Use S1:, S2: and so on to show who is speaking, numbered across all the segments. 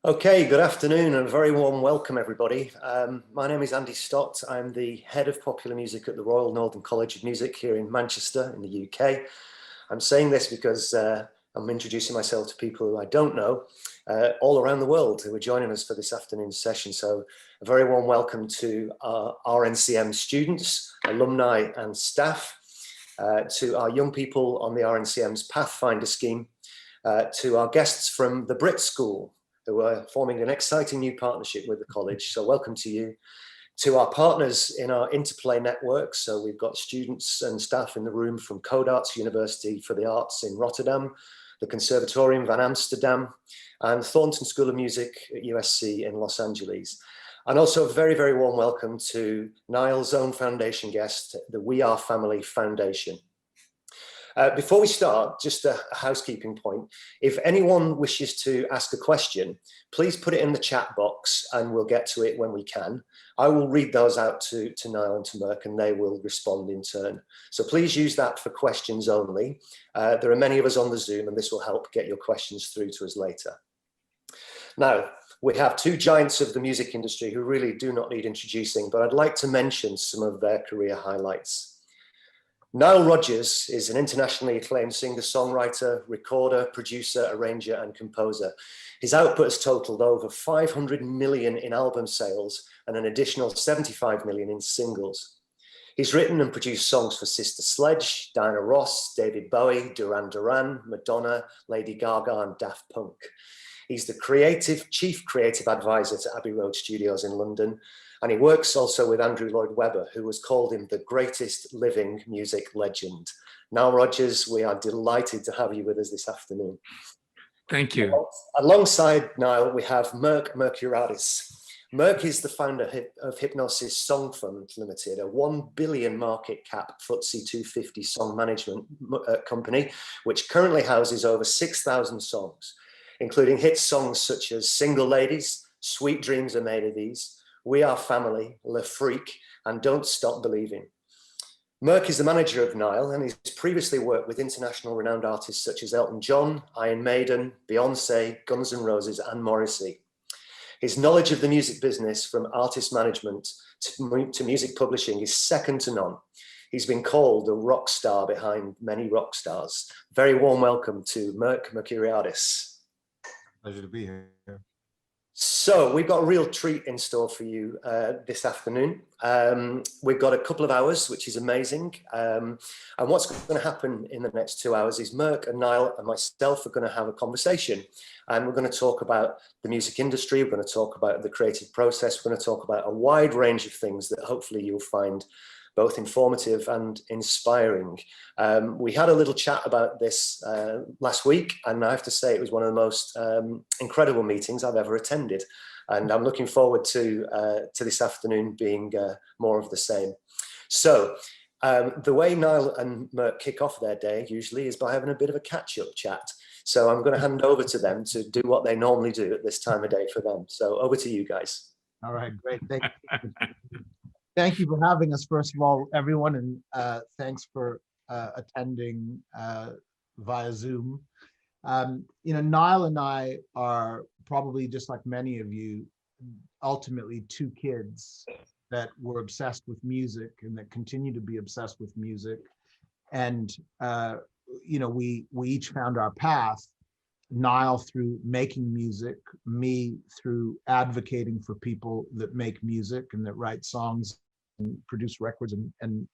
S1: Okay, good afternoon and a very warm welcome, everybody. My name is Andy Stott. I'm the Head of Popular Music at the Royal Northern College of Music here in Manchester in the UK. I'm saying this because I'm introducing myself to people who I don't know all around the world who are joining us for this afternoon's session. So a very warm welcome to our RNCM students, alumni and staff, to our young people on the RNCM's Pathfinder scheme, to our guests from the Brit School, who are forming an exciting new partnership with the college. So welcome to you. To our partners in our Interplay network. So we've got students and staff in the room from Codarts University for the Arts in Rotterdam, the Conservatorium van Amsterdam, and Thornton School of Music at USC in Los Angeles. And also a very, very warm welcome to Nile's own foundation guest, the We Are Family Foundation. Before we start, just a housekeeping point. If anyone wishes to ask a question, please put it in the chat box and we'll get to it when we can. I will read those out to Nile and to Merck and they will respond in turn. So please use that for questions only. There are many of us on the Zoom and this will help get your questions through to us later. Now, we have two giants of the music industry who really do not need introducing, but I'd like to mention some of their career highlights. Nile Rodgers is an internationally acclaimed singer-songwriter, recorder, producer, arranger, and composer. His output has totaled over 500 million in album sales and an additional 75 million in singles. He's written and produced songs for Sister Sledge, Diana Ross, David Bowie, Duran Duran, Madonna, Lady Gaga, and Daft Punk. He's the chief creative advisor to Abbey Road Studios in London. And he works also with Andrew Lloyd Webber, who has called him the greatest living music legend. Nile Rodgers, we are delighted to have you with us this afternoon.
S2: Thank you.
S1: Alongside Nile, we have Merck Mercuriadis. Merck is the founder of Hypnosis Song Fund Limited, a 1 billion market cap FTSE 250 song management company, which currently houses over 6,000 songs, including hit songs such as Single Ladies, Sweet Dreams Are Made of These, We Are Family, Le Freak, and Don't Stop Believing. Merck is the manager of Nile and he's previously worked with international renowned artists such as Elton John, Iron Maiden, Beyonce, Guns N' Roses, and Morrissey. His knowledge of the music business, from artist management to music publishing, is second to none. He's been called a rock star behind many rock stars. Very warm welcome to Merck Mercuriadis.
S3: Pleasure to be here.
S1: So we've got a real treat in store for you this afternoon. We've got a couple of hours, which is amazing. And what's going to happen in the next 2 hours is Merck and Nile and myself are going to have a conversation. And we're going to talk about the music industry. We're going to talk about the creative process. We're going to talk about a wide range of things that hopefully you'll find both informative and inspiring. We had a little chat about this last week, and I have to say it was one of the most incredible meetings I've ever attended. And I'm looking forward to this afternoon being more of the same. So the way Nile and Merck kick off their day usually is by having a bit of a catch-up chat. So I'm going to hand over to them to do what they normally do at this time of day for them. So over to you guys.
S4: All right, great. Thank you. Thank you for having us, first of all, everyone, and thanks for attending via Zoom. Nile and I are probably, just like many of you, ultimately two kids that were obsessed with music and that continue to be obsessed with music. And, we each found our path. Nile through making music, me through advocating for people that make music and that write songs and produce records, and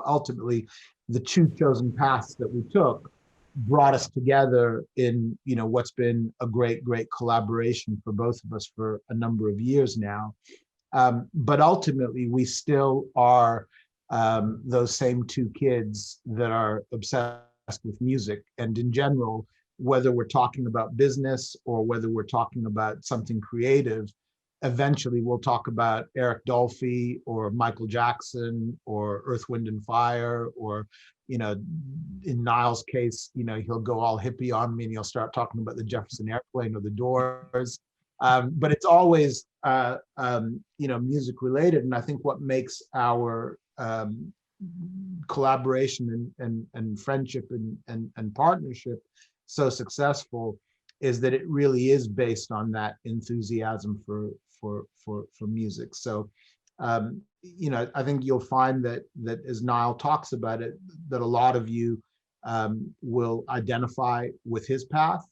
S4: ultimately the two chosen paths that we took brought us together in what's been a great collaboration for both of us for a number of years now. But ultimately we still are those same two kids that are obsessed with music, and in general, whether we're talking about business or whether we're talking about something creative, eventually we'll talk about Eric Dolphy or Michael Jackson or Earth, Wind and Fire, or, in Nile's case, he'll go all hippie on me and he'll start talking about the Jefferson Airplane or the Doors. But it's always, music related. And I think what makes our collaboration and friendship and partnership so successful is that it really is based on that enthusiasm for music. So, I think you'll find that as Nile talks about it, that a lot of you will identify with his path,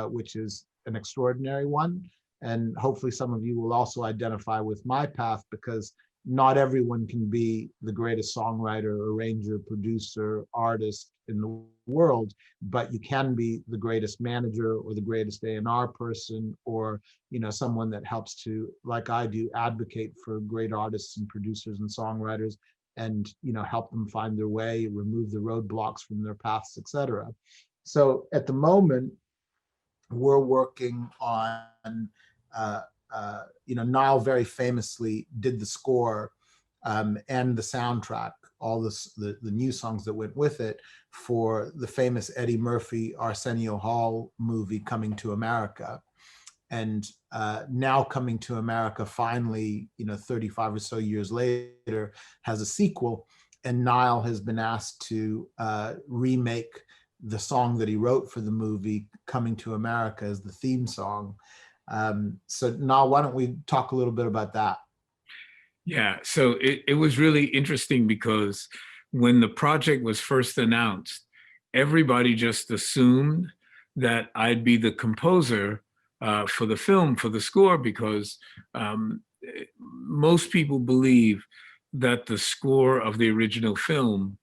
S4: which is an extraordinary one. And hopefully some of you will also identify with my path, because not everyone can be the greatest songwriter, arranger, producer, artist in the world, but you can be the greatest manager or the greatest A&R person, or someone that helps to, like I do, advocate for great artists and producers and songwriters, and help them find their way, remove the roadblocks from their paths, etc. So at the moment, we're working on Nile very famously did the score and the soundtrack, all the new songs that went with it, for the famous Eddie Murphy Arsenio Hall movie Coming to America. And now Coming to America finally, 35 or so years later, has a sequel, and Nile has been asked to remake the song that he wrote for the movie Coming to America as the theme song. So Nile, why don't we talk a little bit about that?
S2: Yeah, so it was really interesting, because when the project was first announced, everybody just assumed that I'd be the composer for the film, for the score, because most people believe that the score of the original film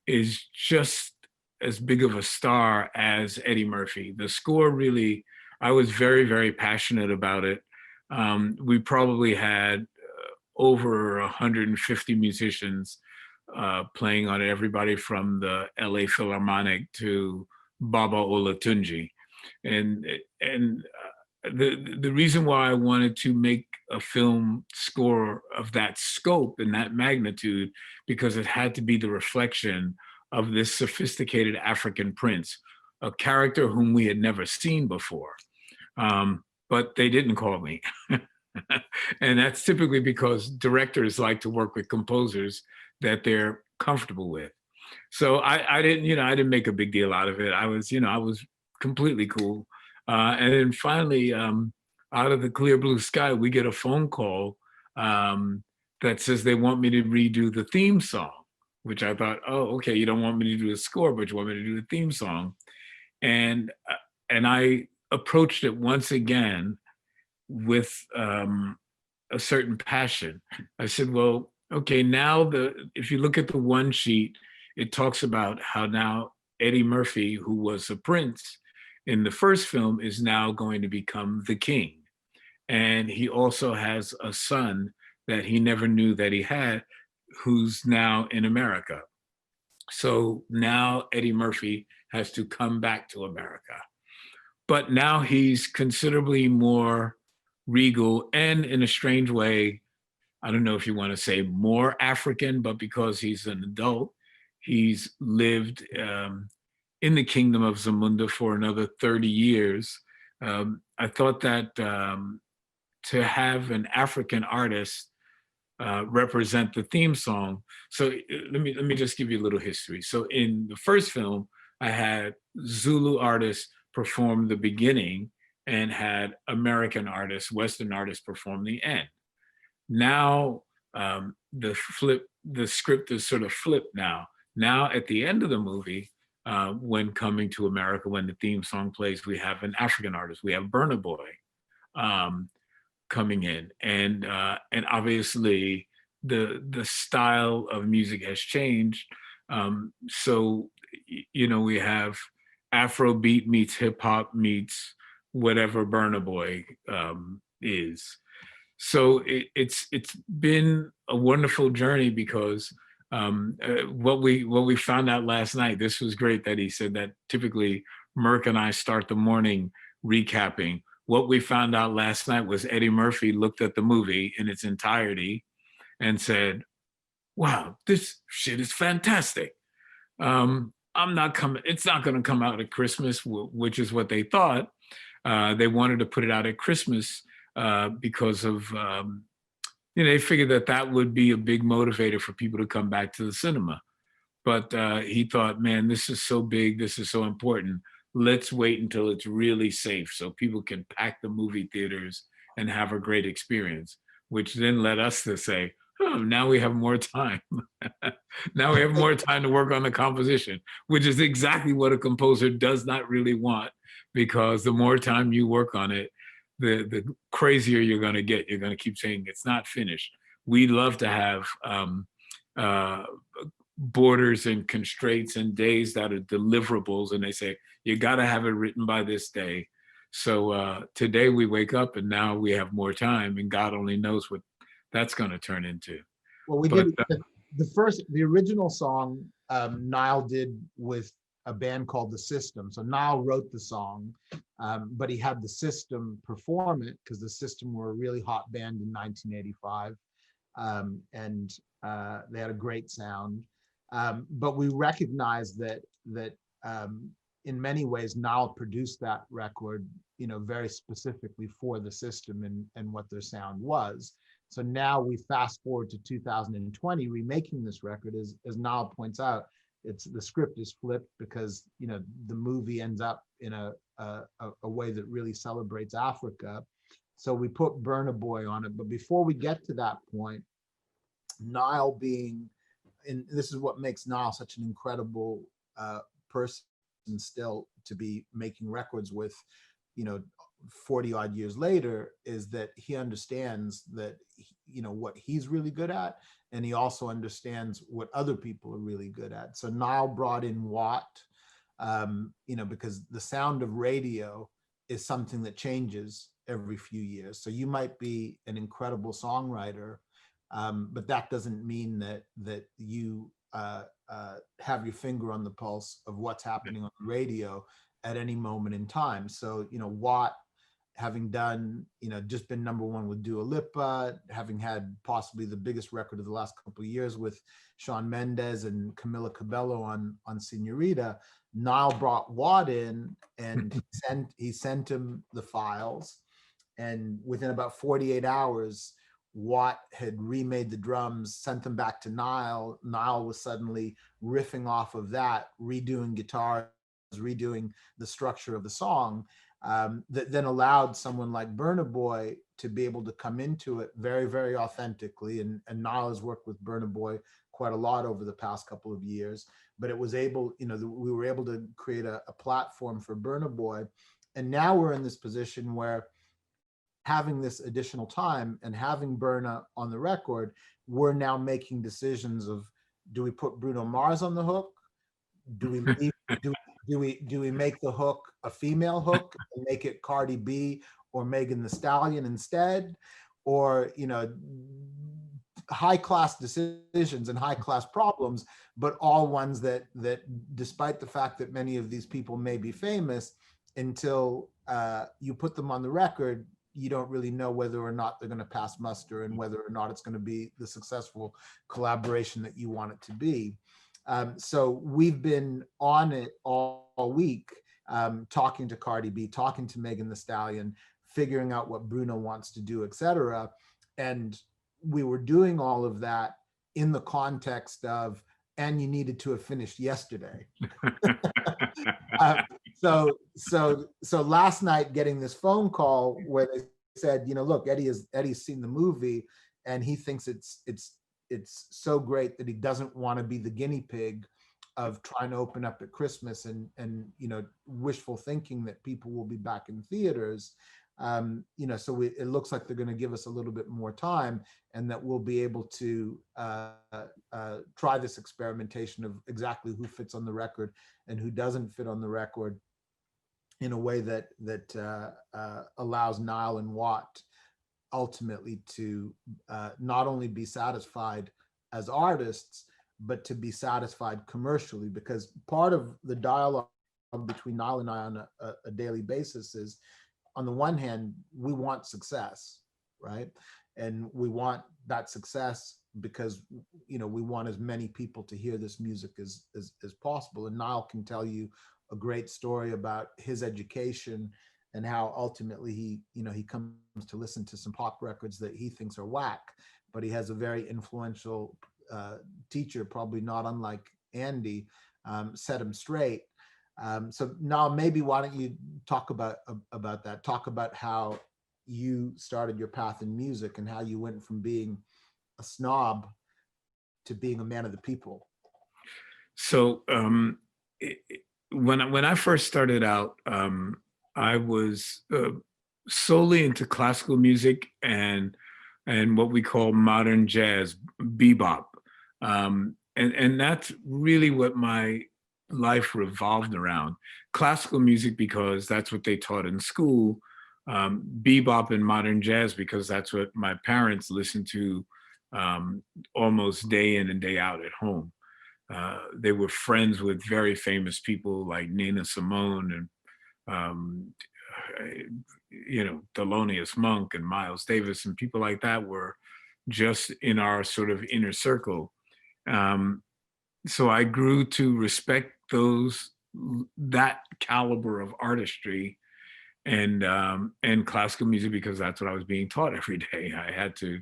S2: is just as big of a star as Eddie Murphy. The score really, I was very, very passionate about it. We probably had over 150 musicians playing on it, everybody from the LA Philharmonic to Baba Olatunji. And the reason why I wanted to make a film score of that scope and that magnitude, because it had to be the reflection of this sophisticated African prince, a character whom we had never seen before. But they didn't call me. And that's typically because directors like to work with composers that they're comfortable with. So I didn't make a big deal out of it. I was completely cool. And then finally, out of the clear blue sky, we get a phone call that says they want me to redo the theme song, which I thought, oh, okay, you don't want me to do the score, but you want me to do the theme song. And I approached it once again with a certain passion. I said, well, okay, now if you look at the one sheet, it talks about how now Eddie Murphy, who was a prince in the first film, is now going to become the king. And he also has a son that he never knew that he had, who's now in America. So now Eddie Murphy has to come back to America. But now he's considerably more regal, and in a strange way, I don't know if you want to say more African, but because he's an adult, he's lived in the kingdom of Zamunda for another 30 years. I thought that to have an African artist represent the theme song. So let me just give you a little history. So in the first film, I had Zulu artists perform the beginning and had American artists, Western artists perform the end. Now the script is sort of flipped now. Now at the end of the movie, when Coming to America, when the theme song plays, we have an African artist. We have Burna Boy coming in, and obviously the style of music has changed. So we have Afrobeat meets hip hop meets whatever Burna Boy is. So it's been a wonderful journey, because what we found out last night, this was great that he said that typically Merck and I start the morning recapping. What we found out last night was Eddie Murphy looked at the movie in its entirety and said, wow, this shit is fantastic. It's not going to come out at Christmas, which is what they thought. They wanted to put it out at Christmas because of, they figured that would be a big motivator for people to come back to the cinema. But he thought, man, this is so big, this is so important. let's wait until it's really safe so people can pack the movie theaters and have a great experience, which then led us to say, oh, now we have more time. Now we have more time to work on the composition, which is exactly what a composer does not really want, because the more time you work on it, the crazier you're going to get. You're going to keep saying it's not finished. We love to have uh, borders and constraints and days that are deliverables, and they say you got to have it written by this day. So today we wake up and now we have more time, and God only knows what that's going to turn into.
S4: Well, we
S2: But,
S4: did the original song Nile did with a band called The System. So Nile wrote the song, but he had The System perform it because The System were a really hot band in 1985, and they had a great sound. But we recognize that in many ways Nile produced that record, very specifically for The System and what their sound was. So now we fast forward to 2020, remaking this record. As Nile points out, the script is flipped because the movie ends up in a way that really celebrates Africa. So we put Burna Boy on it. But before we get to that point, Nile and this is what makes Nile such an incredible person still to be making records with, 40 odd years later, is that he understands that, what he's really good at, and he also understands what other people are really good at. So Nile brought in Watt, because the sound of radio is something that changes every few years. So you might be an incredible songwriter, but that doesn't mean that you have your finger on the pulse of what's happening on the radio at any moment in time. So, Watt, having done, just been #1 with Dua Lipa, having had possibly the biggest record of the last couple of years with Shawn Mendes and Camila Cabello on Señorita, Nile brought Watt in and he sent him the files. And within about 48 hours, Watt had remade the drums, sent them back to Nile. Nile was suddenly riffing off of that, redoing guitars, redoing the structure of the song, that then allowed someone like Burna Boy to be able to come into it very, very authentically. And Nile has worked with Burna Boy quite a lot over the past couple of years, but it was able, we were able to create a platform for Burna Boy. And now we're in this position where, having this additional time and having Burna on the record, we're now making decisions of, do we put Bruno Mars on the hook? Do we leave, do we make the hook a female hook and make it Cardi B or Megan Thee Stallion instead? Or, high class decisions and high class problems, but all ones that despite the fact that many of these people may be famous, until you put them on the record, you don't really know whether or not they're going to pass muster and whether or not it's going to be the successful collaboration that you want it to be. So we've been on it all week, talking to Cardi B, talking to Megan Thee Stallion, figuring out what Bruno wants to do, etc. And we were doing all of that in the context of, and you needed to have finished yesterday. So last night, getting this phone call where they said, look, Eddie's seen the movie and he thinks it's so great that he doesn't want to be the guinea pig of trying to open up at Christmas and wishful thinking that people will be back in theaters. So it looks like they're going to give us a little bit more time, and that we'll be able to try this experimentation of exactly who fits on the record and who doesn't fit on the record in a way that allows Nile and Watt ultimately to not only be satisfied as artists, but to be satisfied commercially. Because part of the dialogue between Nile and I on a daily basis is, on the one hand, we want success, right? And we want that success because, we want as many people to hear this music as possible. And Nile can tell you a great story about his education and how ultimately he comes to listen to some pop records that he thinks are whack, but he has a very influential teacher, probably not unlike Andy, set him straight. So now maybe why don't you talk about that? Talk about how you started your path in music and how you went from being a snob to being a man of the people.
S2: So when I first started out, I was solely into classical music and what we call modern jazz, bebop, and that's really what my life revolved around. Classical music because that's what they taught in school, bebop and modern jazz because that's what my parents listened to almost day in and day out at home. They were friends with very famous people like Nina Simone and um, Thelonious Monk and Miles Davis and people like that were just in our sort of inner circle. So I grew to respect that caliber of artistry and classical music because that's what I was being taught every day. I had to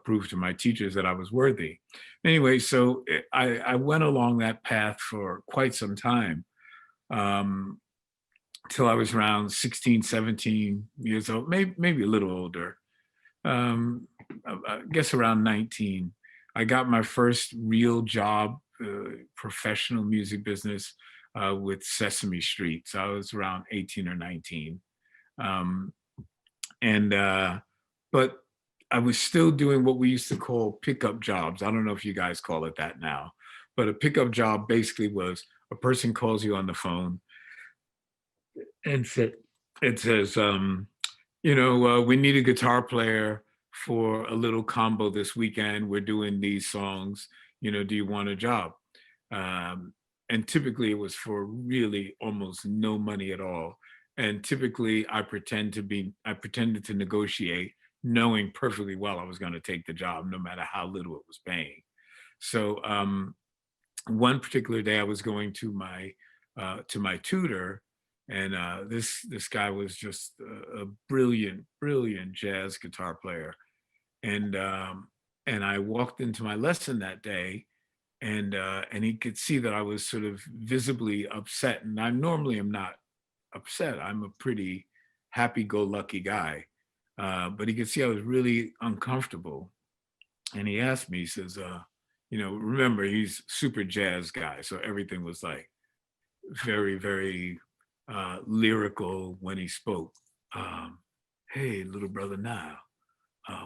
S2: prove to my teachers that I was worthy. Anyway, so I went along that path for quite some time till I was around 16, 17 years old, maybe a little older. I guess around 19. I got my first real job, professional music business with Sesame Street. So I was around 18 or 19. But I was still doing what we used to call pickup jobs. I don't know if you guys call it that now, but a pickup job basically was a person calls you on the phone and it says, we need a guitar player for a little combo this weekend. We're doing these songs. Do you want a job? And typically it was for really almost no money at all. And typically I pretended to negotiate, knowing perfectly well I was going to take the job no matter how little it was paying. So one particular day I was going to my tutor, and this guy was just a brilliant jazz guitar player. And I walked into my lesson that day, and he could see that I was sort of visibly upset. And I normally am not upset. I'm a pretty happy-go-lucky guy. But he could see I was really uncomfortable. And he asked me, he says, remember, he's super jazz guy. So everything was like very, very lyrical when he spoke. Hey, little brother Nile,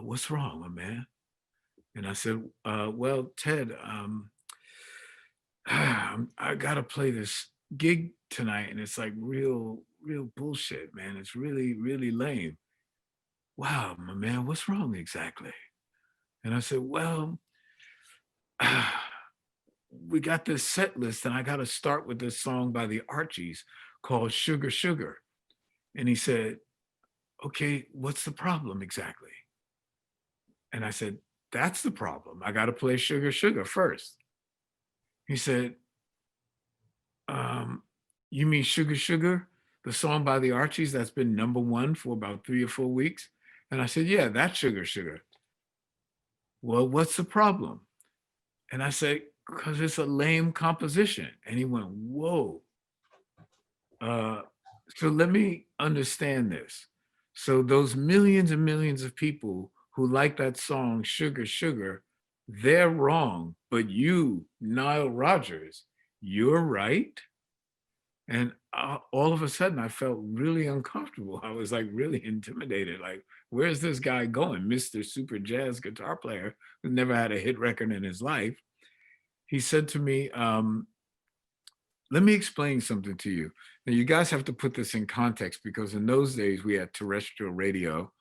S2: what's wrong, my man? And I said, well, Ted, I got to play this gig tonight. And it's like real bullshit, man. It's really, really lame. Wow, my man, what's wrong exactly? And I said, well, we got this set list and I got to start with this song by the Archies called Sugar Sugar. And he said, okay, what's the problem exactly? And I said, that's the problem. I got to play Sugar Sugar first. He said, you mean Sugar Sugar, the song by the Archies that's been #1 for about 3 or 4 weeks? And I said, yeah, that's Sugar Sugar. Well, what's the problem? And I said, because it's a lame composition. And he went, whoa. So let me understand this. So those millions and millions of people who like that song, Sugar Sugar, they're wrong. But you, Nile Rodgers, you're right. And all of a sudden, I felt really uncomfortable. I was like really intimidated. Like, where's this guy going? Mr. Super Jazz guitar player who never had a hit record in his life. He said to me, let me explain something to you. Now, you guys have to put this in context because in those days, we had terrestrial radio.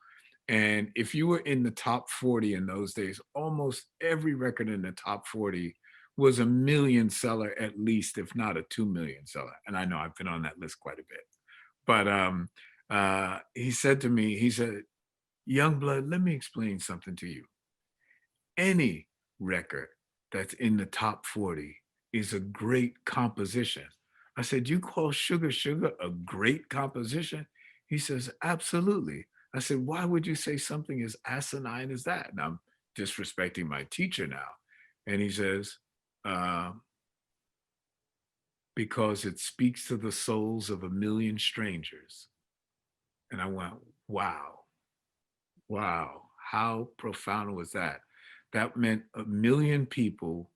S2: And if you were in the top 40 in those days, almost every record in the top 40 was a million seller at least, if not a 2 million seller. And I know I've been on that list quite a bit. But he said to me, he said, young blood, let me explain something to you. Any record that's in the top 40 is a great composition. I said, you call Sugar Sugar a great composition? He says, absolutely. I said, why would you say something as asinine as that? And I'm disrespecting my teacher now. And he says, because it speaks to the souls of a million strangers. And I went, wow, wow, how profound was that? That meant a million people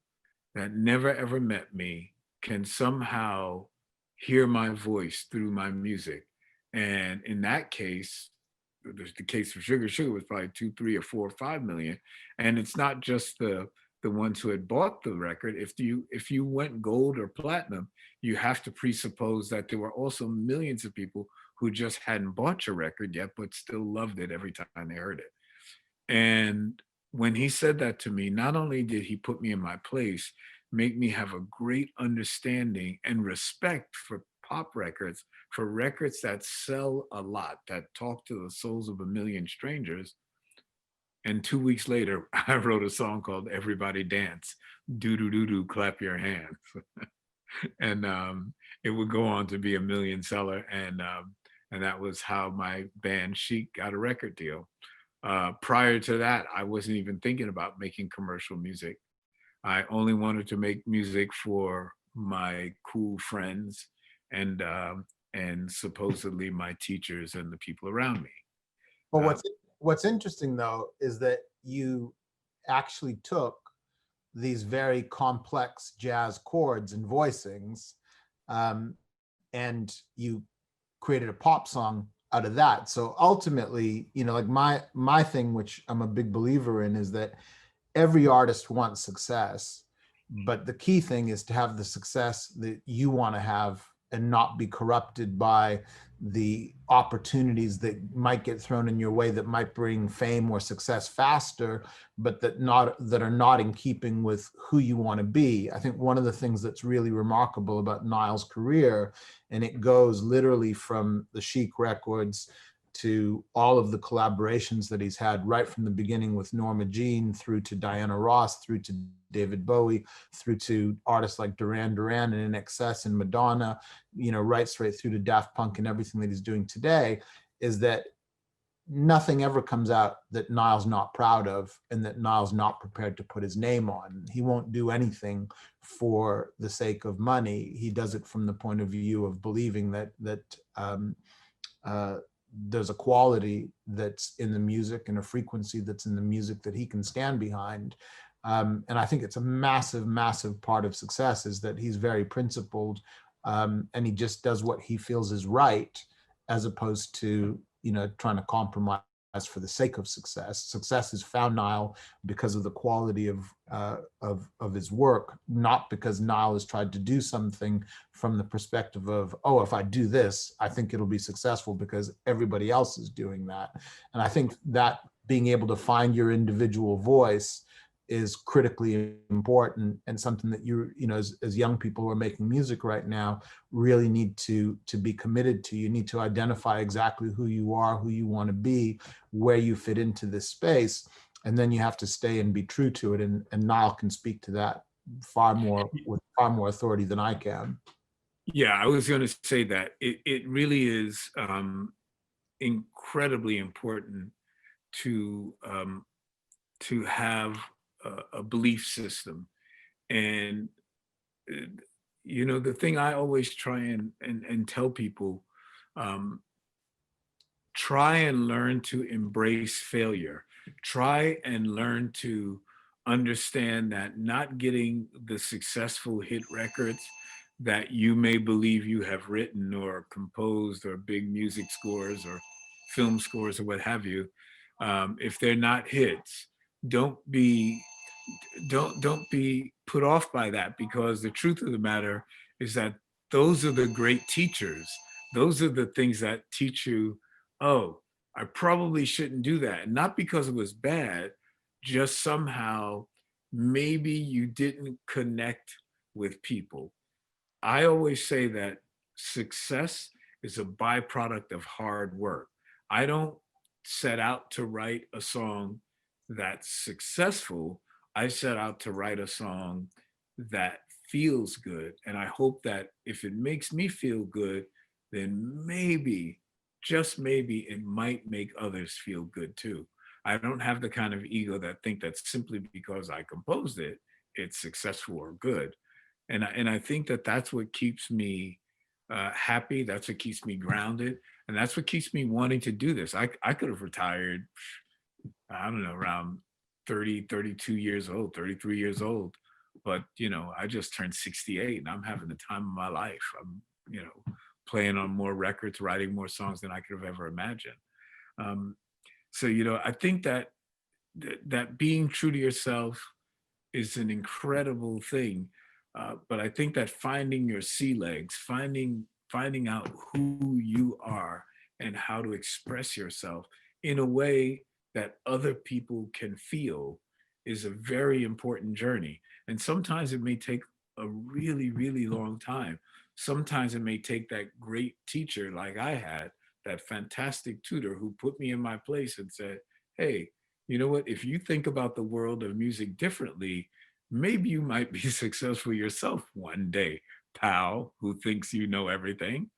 S2: that never ever met me can somehow hear my voice through my music. And in that case, the case for Sugar. Sugar was probably 2, 3, or 4, or 5 million. And it's not just the ones who had bought the record. If you went gold or platinum, you have to presuppose that there were also millions of people who just hadn't bought your record yet, but still loved it every time they heard it. And when he said that to me, not only did he put me in my place, make me have a great understanding and respect for pop records, for records that sell a lot, that talk to the souls of a million strangers. And 2 weeks later, I wrote a song called Everybody Dance, Do Do Do Do, Clap Your Hands. And it would go on to be a million seller. And that was how my band Chic got a record deal. Prior to that, I wasn't even thinking about making commercial music. I only wanted to make music for my cool friends and supposedly my teachers and the people around me.
S4: But what's interesting though is that you actually took these very complex jazz chords and voicings, and you created a pop song out of that. So ultimately, you know, like my thing, which I'm a big believer in, is that every artist wants success, but the key thing is to have the success that you want to have and not be corrupted by the opportunities that might get thrown in your way that might bring fame or success faster, but that are not in keeping with who you want to be. I think one of the things that's really remarkable about Nile's career, and it goes literally from the Chic records to all of the collaborations that he's had right from the beginning with Norma Jean through to Diana Ross, through to David Bowie, through to artists like Duran Duran and INXS and Madonna, you know, right straight through to Daft Punk and everything that he's doing today, is that nothing ever comes out that Nile's not proud of and that Nile's not prepared to put his name on. He won't do anything for the sake of money. He does it from the point of view of believing that there's a quality that's in the music and a frequency that's in the music that he can stand behind. And I think it's a massive, massive part of success is that he's very principled, and he just does what he feels is right, as opposed to, you know, trying to compromise for the sake of success. Success is found Nile because of the quality of his work, not because Nile has tried to do something from the perspective of, oh, if I do this, I think it'll be successful because everybody else is doing that. And I think that being able to find your individual voice is critically important, and something that you know, as young people who are making music right now really need to be committed to. You need to identify exactly who you are, who you want to be, where you fit into this space, and then you have to stay and be true to it. And Nile can speak to that with far more authority than I can.
S2: Yeah, I was going to say that it really is incredibly important to have a belief system. And you know, the thing I always try and tell people, try and learn to embrace failure. Try and learn to understand that not getting the successful hit records that you may believe you have written or composed, or big music scores or film scores or what have you, if they're not hits, don't be put off by that, because the truth of the matter is that those are the great teachers. Those are the things that teach you, oh, I probably shouldn't do that. And not because it was bad, just somehow maybe you didn't connect with people. I always say that success is a byproduct of hard work. I don't set out to write a song that's successful. I set out to write a song that feels good. And I hope that if it makes me feel good, then maybe, just maybe, it might make others feel good too. I don't have the kind of ego that think that simply because I composed it, it's successful or good. And I think that that's what keeps me happy. That's what keeps me grounded. And that's what keeps me wanting to do this. I could have retired, I don't know, around 30, 32 years old, 33 years old. But, you know, I just turned 68 and I'm having the time of my life. I'm, you know, playing on more records, writing more songs than I could have ever imagined. So, you know, I think that that being true to yourself is an incredible thing. But I think that finding your sea legs, finding out who you are and how to express yourself in a way that other people can feel is a very important journey. And sometimes it may take a really, really long time. Sometimes it may take that great teacher like I had, that fantastic tutor who put me in my place and said, hey, you know what? If you think about the world of music differently, maybe you might be successful yourself one day, pal, who thinks you know everything.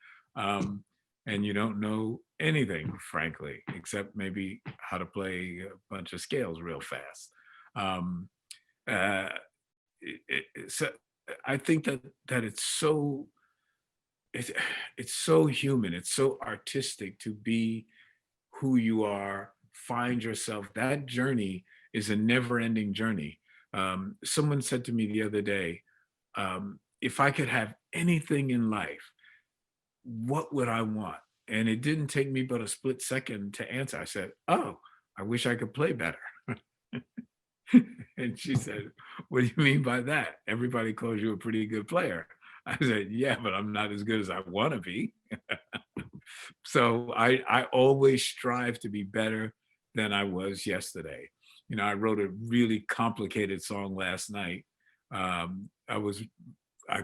S2: And you don't know anything, frankly, except maybe how to play a bunch of scales real fast. Um, uh, so I think that it's it's so human, it's so artistic to be who you are, find yourself. That journey is a never-ending journey. Someone said to me the other day, if I could have anything in life, what would I want? And it didn't take me but a split second to answer. I said, oh, I wish I could play better. And she said, what do you mean by that? Everybody calls you a pretty good player. I said, yeah, but I'm not as good as I want to be. So I always strive to be better than I was yesterday. You know, I wrote a really complicated song last night. I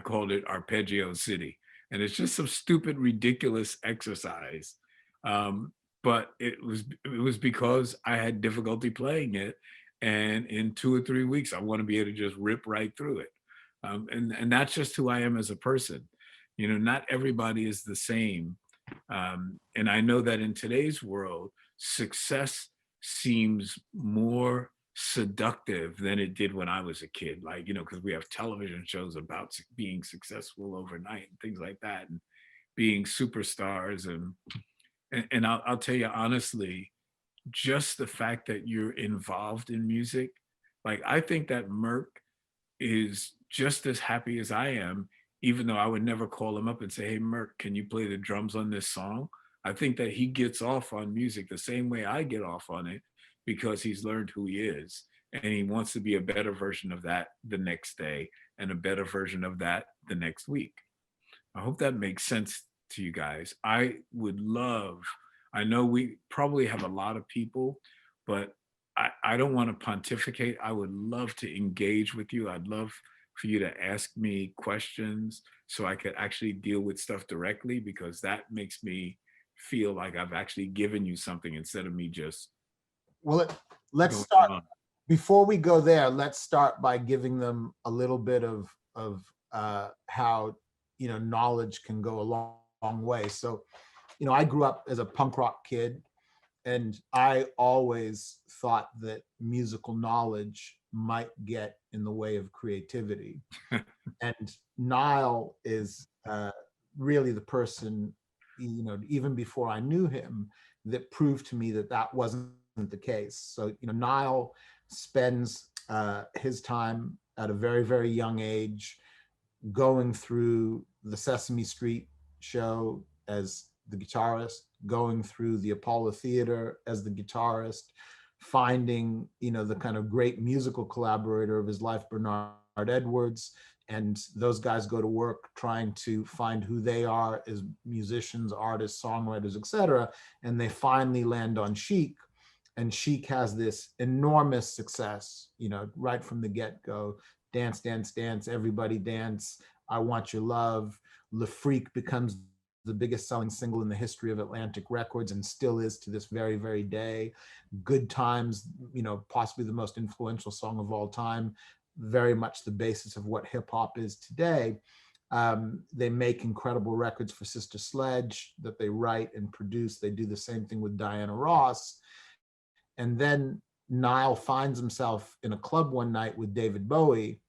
S2: called it Arpeggio City. And it's just some stupid, ridiculous exercise. But it was because I had difficulty playing it. And in 2 or 3 weeks, I want to be able to just rip right through it. And that's just who I am as a person. You know, not everybody is the same. And I know that in today's world, success seems more seductive than it did when I was a kid. Like, you know, because we have television shows about being successful overnight and things like that, and being superstars. And I'll tell you honestly, just the fact that you're involved in music, like I think that Merck is just as happy as I am, even though I would never call him up and say, hey, Merck, can you play the drums on this song? I think that he gets off on music the same way I get off on it, because he's learned who he is and he wants to be a better version of that the next day and a better version of that the next week. I hope that makes sense to you guys. I would love, I know we probably have a lot of people, but I don't want to pontificate. I would love to engage with you. I'd love for you to ask me questions so I could actually deal with stuff directly, because that makes me feel like I've actually given you something instead of me just
S4: Well, let's
S2: going
S4: start,
S2: on.
S4: before we go there, let's start by giving them a little bit of how, you know, knowledge can go a long way. So, you know, I grew up as a punk rock kid, and I always thought that musical knowledge might get in the way of creativity. And Nile is really the person, you know, even before I knew him, that proved to me that that wasn't the case. So, you know, Nile spends his time at a very, very young age going through the Sesame Street show as the guitarist, going through the Apollo Theater as the guitarist, finding, you know, the kind of great musical collaborator of his life, Bernard Edwards, and those guys go to work trying to find who they are as musicians, artists, songwriters, etc. And they finally land on Chic, and Chic has this enormous success, you know, right from the get-go. Dance, dance, dance, everybody dance, I Want Your Love. Le Freak becomes the biggest selling single in the history of Atlantic Records and still is to this very, very day. Good Times, you know, possibly the most influential song of all time, very much the basis of what hip hop is today. They make incredible records for Sister Sledge that they write and produce. They do the same thing with Diana Ross. And then Nile finds himself in a club one night with David Bowie,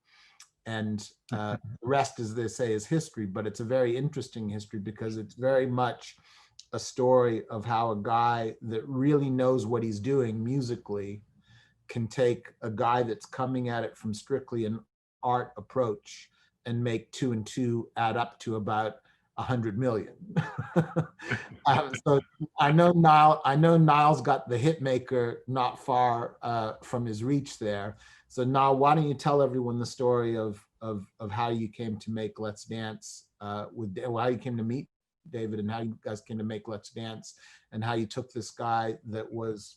S4: And the rest, as they say, is history. But it's a very interesting history because it's very much a story of how a guy that really knows what he's doing musically can take a guy that's coming at it from strictly an art approach and make 2 and 2 add up to about 100 million. So I know Nile's got the hit maker not far from his reach there. So Nile, why don't you tell everyone the story of how you came to make Let's Dance how you came to meet David and how you guys came to make Let's Dance, and how you took this guy that was,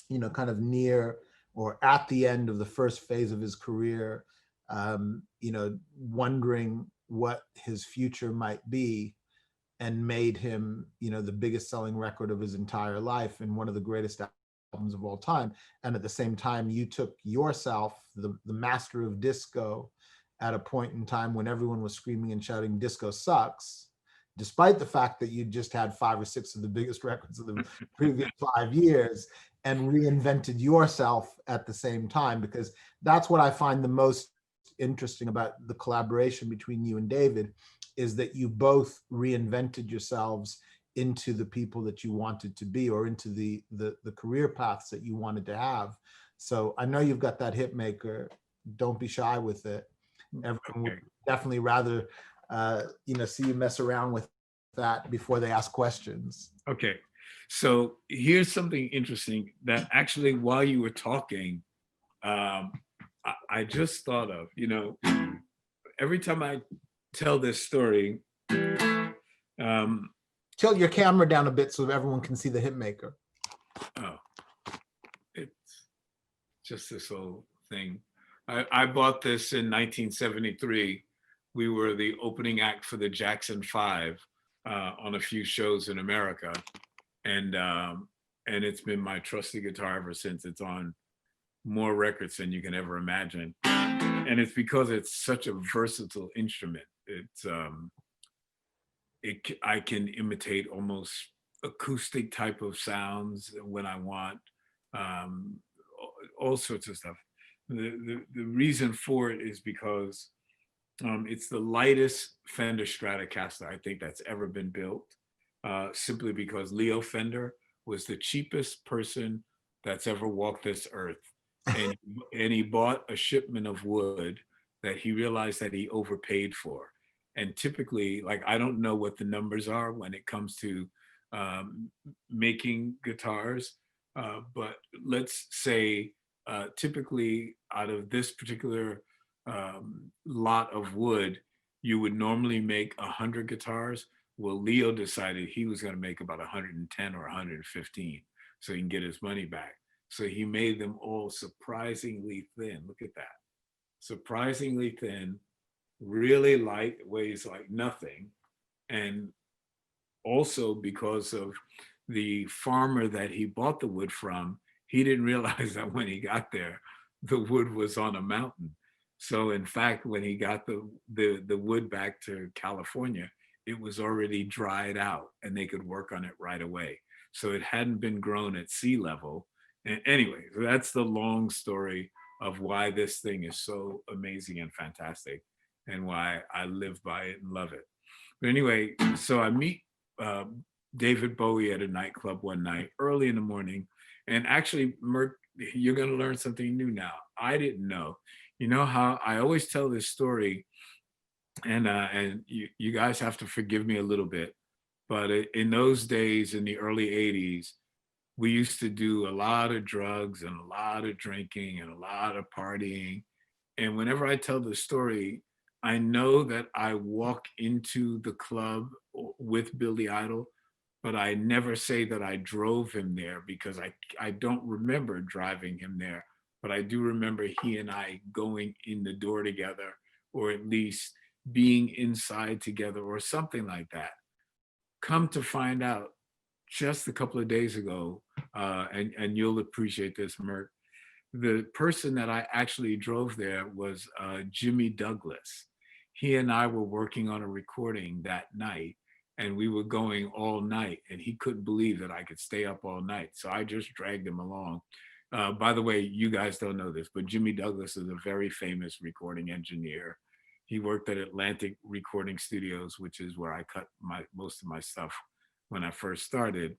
S4: you know, kind of near or at the end of the first phase of his career, you know, wondering what his future might be, and made him, you know, the biggest selling record of his entire life and one of the greatest albums of all time. And at the same time, you took yourself, the master of disco, at a point in time when everyone was screaming and shouting, disco sucks, despite the fact that you just had 5 or 6 of the biggest records of the previous 5 years, and reinvented yourself at the same time. Because that's what I find the most interesting about the collaboration between you and David, is that you both reinvented yourselves into the people that you wanted to be, or into the career paths that you wanted to have. So I know you've got that hit maker. Don't be shy with it. Everyone would definitely rather you know, see you mess around with that before they ask questions.
S2: Okay, so here's something interesting that actually, while you were talking, I just thought of, you know, every time I tell this story,
S4: tilt your camera down a bit so everyone can see the hit maker.
S2: Oh, it's just this whole thing. I bought this in 1973. We were the opening act for the Jackson 5 on a few shows in America, and it's been my trusty guitar ever since. It's on more records than you can ever imagine, and it's because it's such a versatile instrument. It's I can imitate almost acoustic type of sounds when I want, all sorts of stuff. The reason for it is because it's the lightest Fender Stratocaster I think that's ever been built, simply because Leo Fender was the cheapest person that's ever walked this earth. And he bought a shipment of wood that he realized that he overpaid for. And typically, like, I don't know what the numbers are when it comes to making guitars, but let's say typically out of this particular lot of wood, you would normally make 100 guitars. Well, Leo decided he was going to make about 110 or 115 so he can get his money back. So he made them all surprisingly thin. Look at that. Surprisingly thin, really light, weighs like nothing. And also because of the farmer that he bought the wood from, he didn't realize that when he got there, the wood was on a mountain. So in fact, when he got the wood back to California, it was already dried out and they could work on it right away. So it hadn't been grown at sea level. And anyway, so that's the long story of why this thing is so amazing and fantastic, and why I live by it and love it. But anyway, so I meet David Bowie at a nightclub one night early in the morning. And actually, Merck, you're going to learn something new now. I didn't know. You know how I always tell this story, and you guys have to forgive me a little bit, but in those days, in the early 80s, we used to do a lot of drugs and a lot of drinking and a lot of partying. And whenever I tell the story, I know that I walk into the club with Billy Idol, but I never say that I drove him there, because I don't remember driving him there, but I do remember he and I going in the door together, or at least being inside together or something like that. Come to find out, just a couple of days ago, and you'll appreciate this, Merck, the person that I actually drove there was Jimmy Douglas. He and I were working on a recording that night, and we were going all night, and he couldn't believe that I could stay up all night. So I just dragged him along. By the way, you guys don't know this, but Jimmy Douglas is a very famous recording engineer. He worked at Atlantic Recording Studios, which is where I cut most of my stuff when I first started.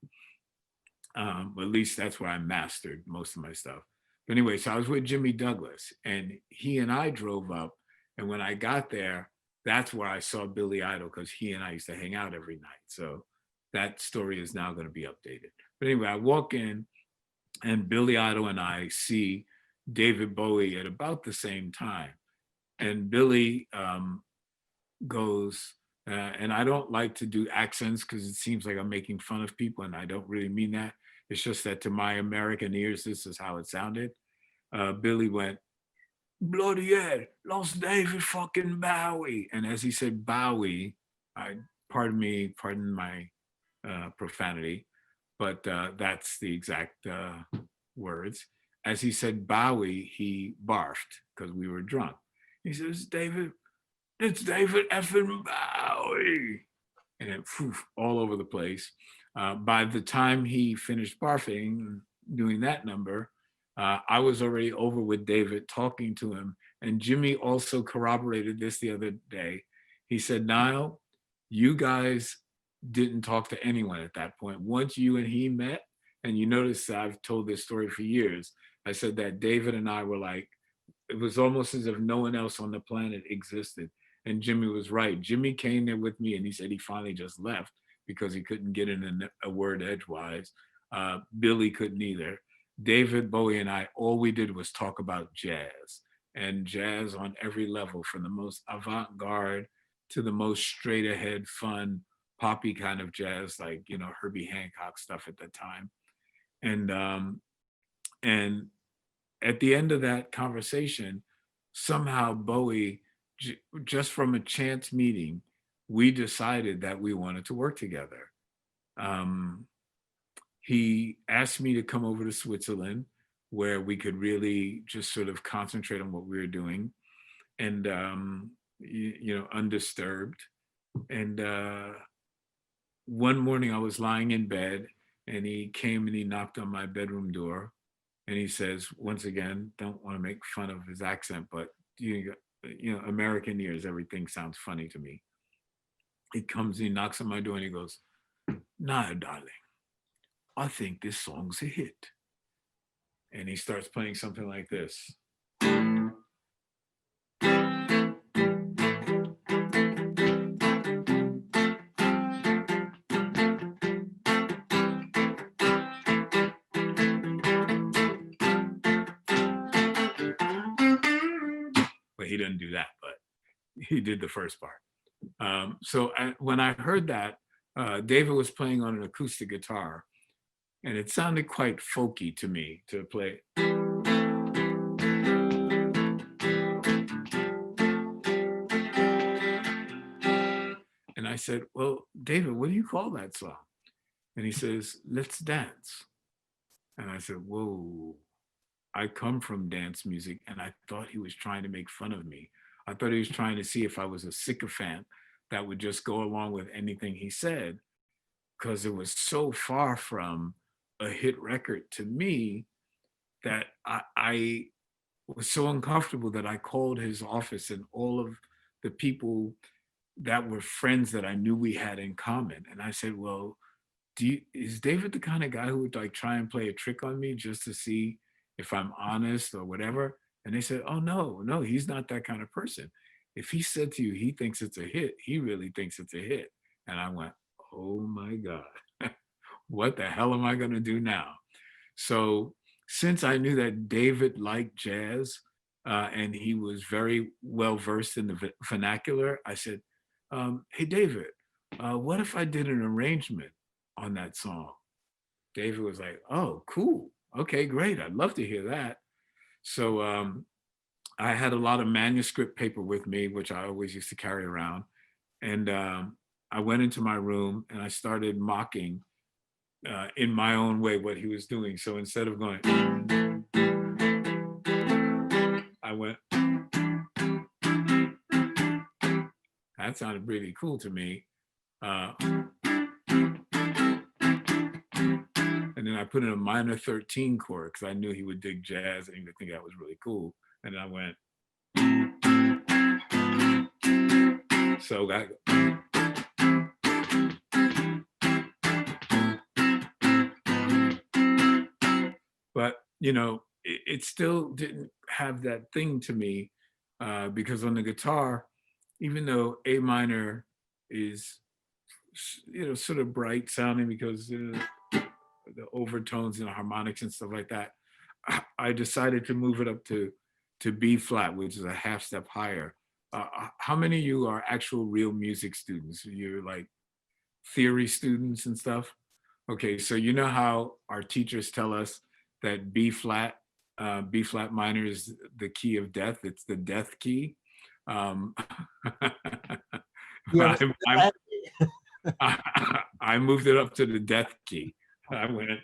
S2: At least that's where I mastered most of my stuff. But anyway, so I was with Jimmy Douglas, and he and I drove up. And when I got there, that's where I saw Billy Idol, because he and I used to hang out every night. So that story is now going to be updated. But anyway, I walk in, and Billy Idol and I see David Bowie at about the same time. And Billy goes, and I don't like to do accents because it seems like I'm making fun of people, and I don't really mean that. It's just that to my American ears, this is how it sounded. Billy went, bloody hell, lost David fucking Bowie. And as he said Bowie, pardon my profanity, but that's the exact words. As he said Bowie, he barfed because we were drunk. He says, David, it's David effing Bowie. And it all over the place. By the time he finished barfing, doing that number, I was already over with David, talking to him. And Jimmy also corroborated this the other day. He said, Nile, you guys didn't talk to anyone at that point. Once you and he met, and you notice I've told this story for years, I said that David and I were like, it was almost as if no one else on the planet existed. And Jimmy was right. Jimmy came there with me, and he said he finally just left because he couldn't get in a word edgewise. Billy couldn't either. David Bowie and I, all we did was talk about jazz, and jazz on every level, from the most avant-garde to the most straight ahead, fun, poppy kind of jazz, like, you know, Herbie Hancock stuff at the time. And at the end of that conversation, somehow Bowie, just from a chance meeting, we decided that we wanted to work together. He asked me to come over to Switzerland, where we could really just sort of concentrate on what we were doing, and you know, undisturbed. And one morning I was lying in bed, and he came and he knocked on my bedroom door, and he says, once again, don't want to make fun of his accent, but you know, American ears, everything sounds funny to me. He comes, he knocks on my door, and he goes, Nile, darling, I think this song's a hit. And he starts playing something like this. Well, he didn't do that, but he did the first part. So when I heard that, David was playing on an acoustic guitar, and it sounded quite folky to me to play. And I said, well, David, what do you call that song? And he says, Let's Dance. And I said, whoa, I come from dance music, and I thought he was trying to make fun of me. I thought he was trying to see if I was a sycophant that would just go along with anything he said, because it was so far from a hit record to me that I was so uncomfortable that I called his office, and all of the people that were friends that I knew we had in common. And I said, well, is David the kind of guy who would like try and play a trick on me just to see if I'm honest or whatever? And they said, oh, no, he's not that kind of person. If he said to you, he thinks it's a hit, he really thinks it's a hit. And I went, oh my God, what the hell am I going to do now? So since I knew that David liked jazz and he was very well versed in the vernacular, I said, hey, David, what if I did an arrangement on that song? David was like, oh, cool. Okay, great. I'd love to hear that. So I had a lot of manuscript paper with me, which I always used to carry around. And I went into my room and I started mocking in my own way what he was doing. So instead of going, I went, that sounded really cool to me. And then I put in a minor 13 chord because I knew he would dig jazz and he would think that was really cool. And I went, so that, but you know, it still didn't have that thing to me because on the guitar, even though A minor is, you know, sort of bright sounding because the overtones and the harmonics and stuff like that, I decided to move it up to B flat, which is a half step higher. How many of you are actual real music students? You're like theory students and stuff? Okay, so you know how our teachers tell us that B flat minor is the key of death. It's the death key.
S4: Yeah,
S2: I moved it up to the death key. I went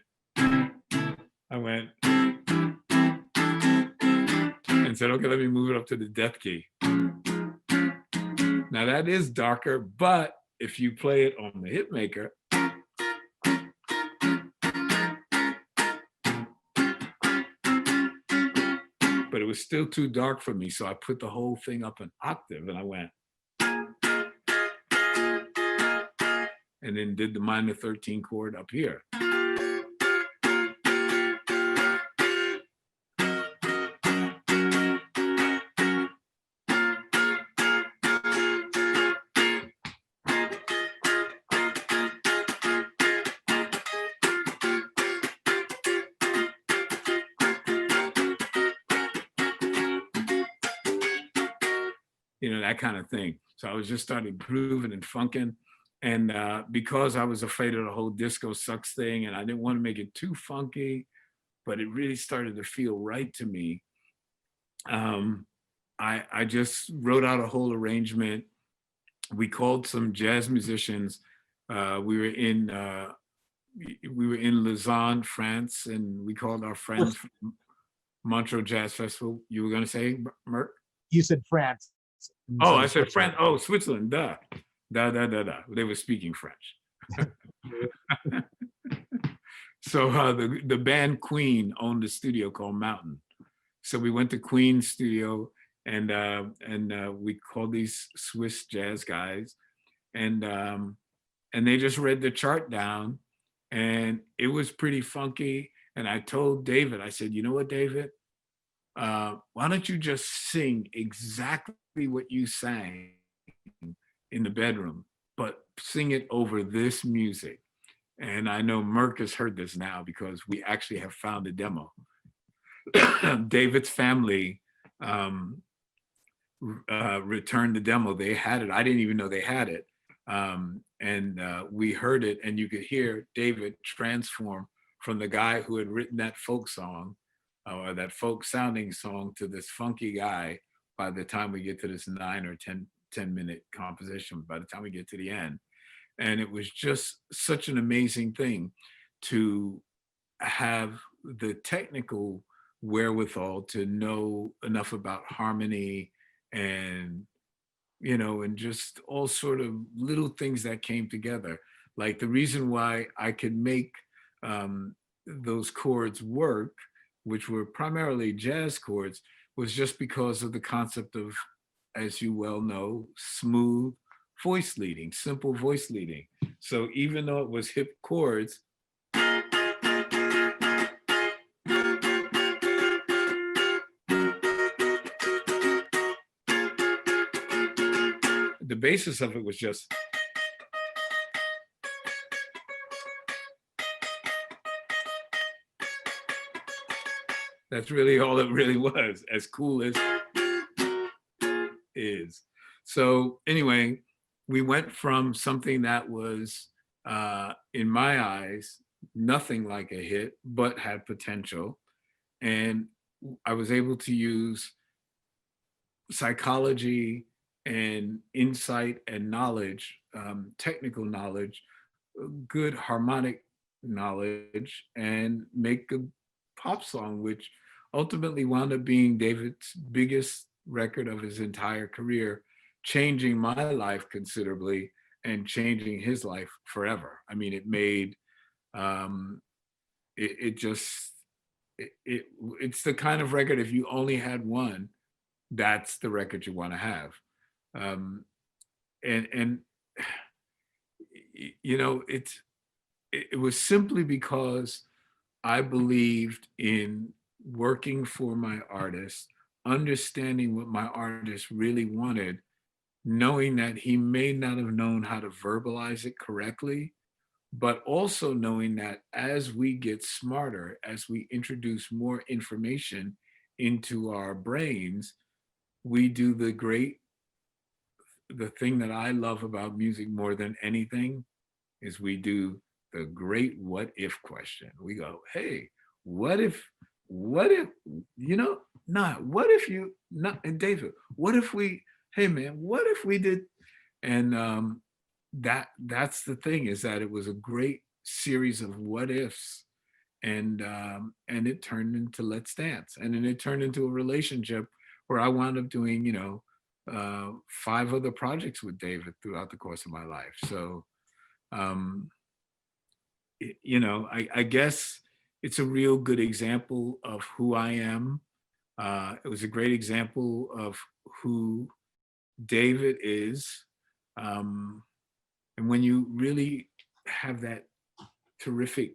S2: and said, okay, let me move it up to the death key. Now that is darker, but if you play it on the hit maker, but it was still too dark for me. So I put the whole thing up an octave and I went, and then did the minor 13 chord up here. You know, that kind of thing. So I was just starting grooving and funking. And because I was afraid of the whole disco sucks thing and I didn't want to make it too funky, but it really started to feel right to me. I just wrote out a whole arrangement. We called some jazz musicians. We were in Lausanne, France, and we called our friends from Montreux Jazz Festival. You were going to say, Merck?
S4: you said France.
S2: Oh, I said France. Oh, Switzerland. Duh. They were speaking French. So the band Queen owned a studio called Mountain. So we went to Queen's studio and we called these Swiss jazz guys, and they just read the chart down, and it was pretty funky. And I told David, I said, you know what, David? Why don't you just sing exactly what you sang in the bedroom, but sing it over this music? And I know Merck has heard this now because we actually have found a demo. David's family returned the demo. They had it. I didn't even know they had it. We heard it, and you could hear David transform from the guy who had written that folk song, or that folk sounding song, to this funky guy by the time we get to this 9 or 10 minute composition, by the time we get to the end. And it was just such an amazing thing to have the technical wherewithal to know enough about harmony and, you know, and just all sort of little things that came together. Like the reason why I could make those chords work, which were primarily jazz chords, was just because of the concept of, as you well know, smooth voice leading, simple voice leading. So even though it was hip chords, the basis of it was just, that's really all it really was, as cool as is. So anyway, we went from something that was, in my eyes, nothing like a hit, but had potential. And I was able to use psychology and insight and knowledge, technical knowledge, good harmonic knowledge, and make a pop song, which ultimately wound up being David's biggest record of his entire career, changing my life considerably and changing his life forever. I mean, it made it just, it's the kind of record, if you only had one, that's the record you want to have. And you know, it was simply because I believed in working for my artist, understanding what my artist really wanted, knowing that he may not have known how to verbalize it correctly, but also knowing that as we get smarter, as we introduce more information into our brains, we do the thing that I love about music more than anything is we do the great what if question. We go, hey, what if, you know, what if you, not, and David, what if we, hey man, what if we did? And that's the thing, is that it was a great series of what ifs, and it turned into Let's Dance, and then it turned into a relationship where I wound up doing, you know, 5 other projects with David throughout the course of my life. So you know, I guess it's a real good example of who I am. It was a great example of who David is. And when you really have that terrific,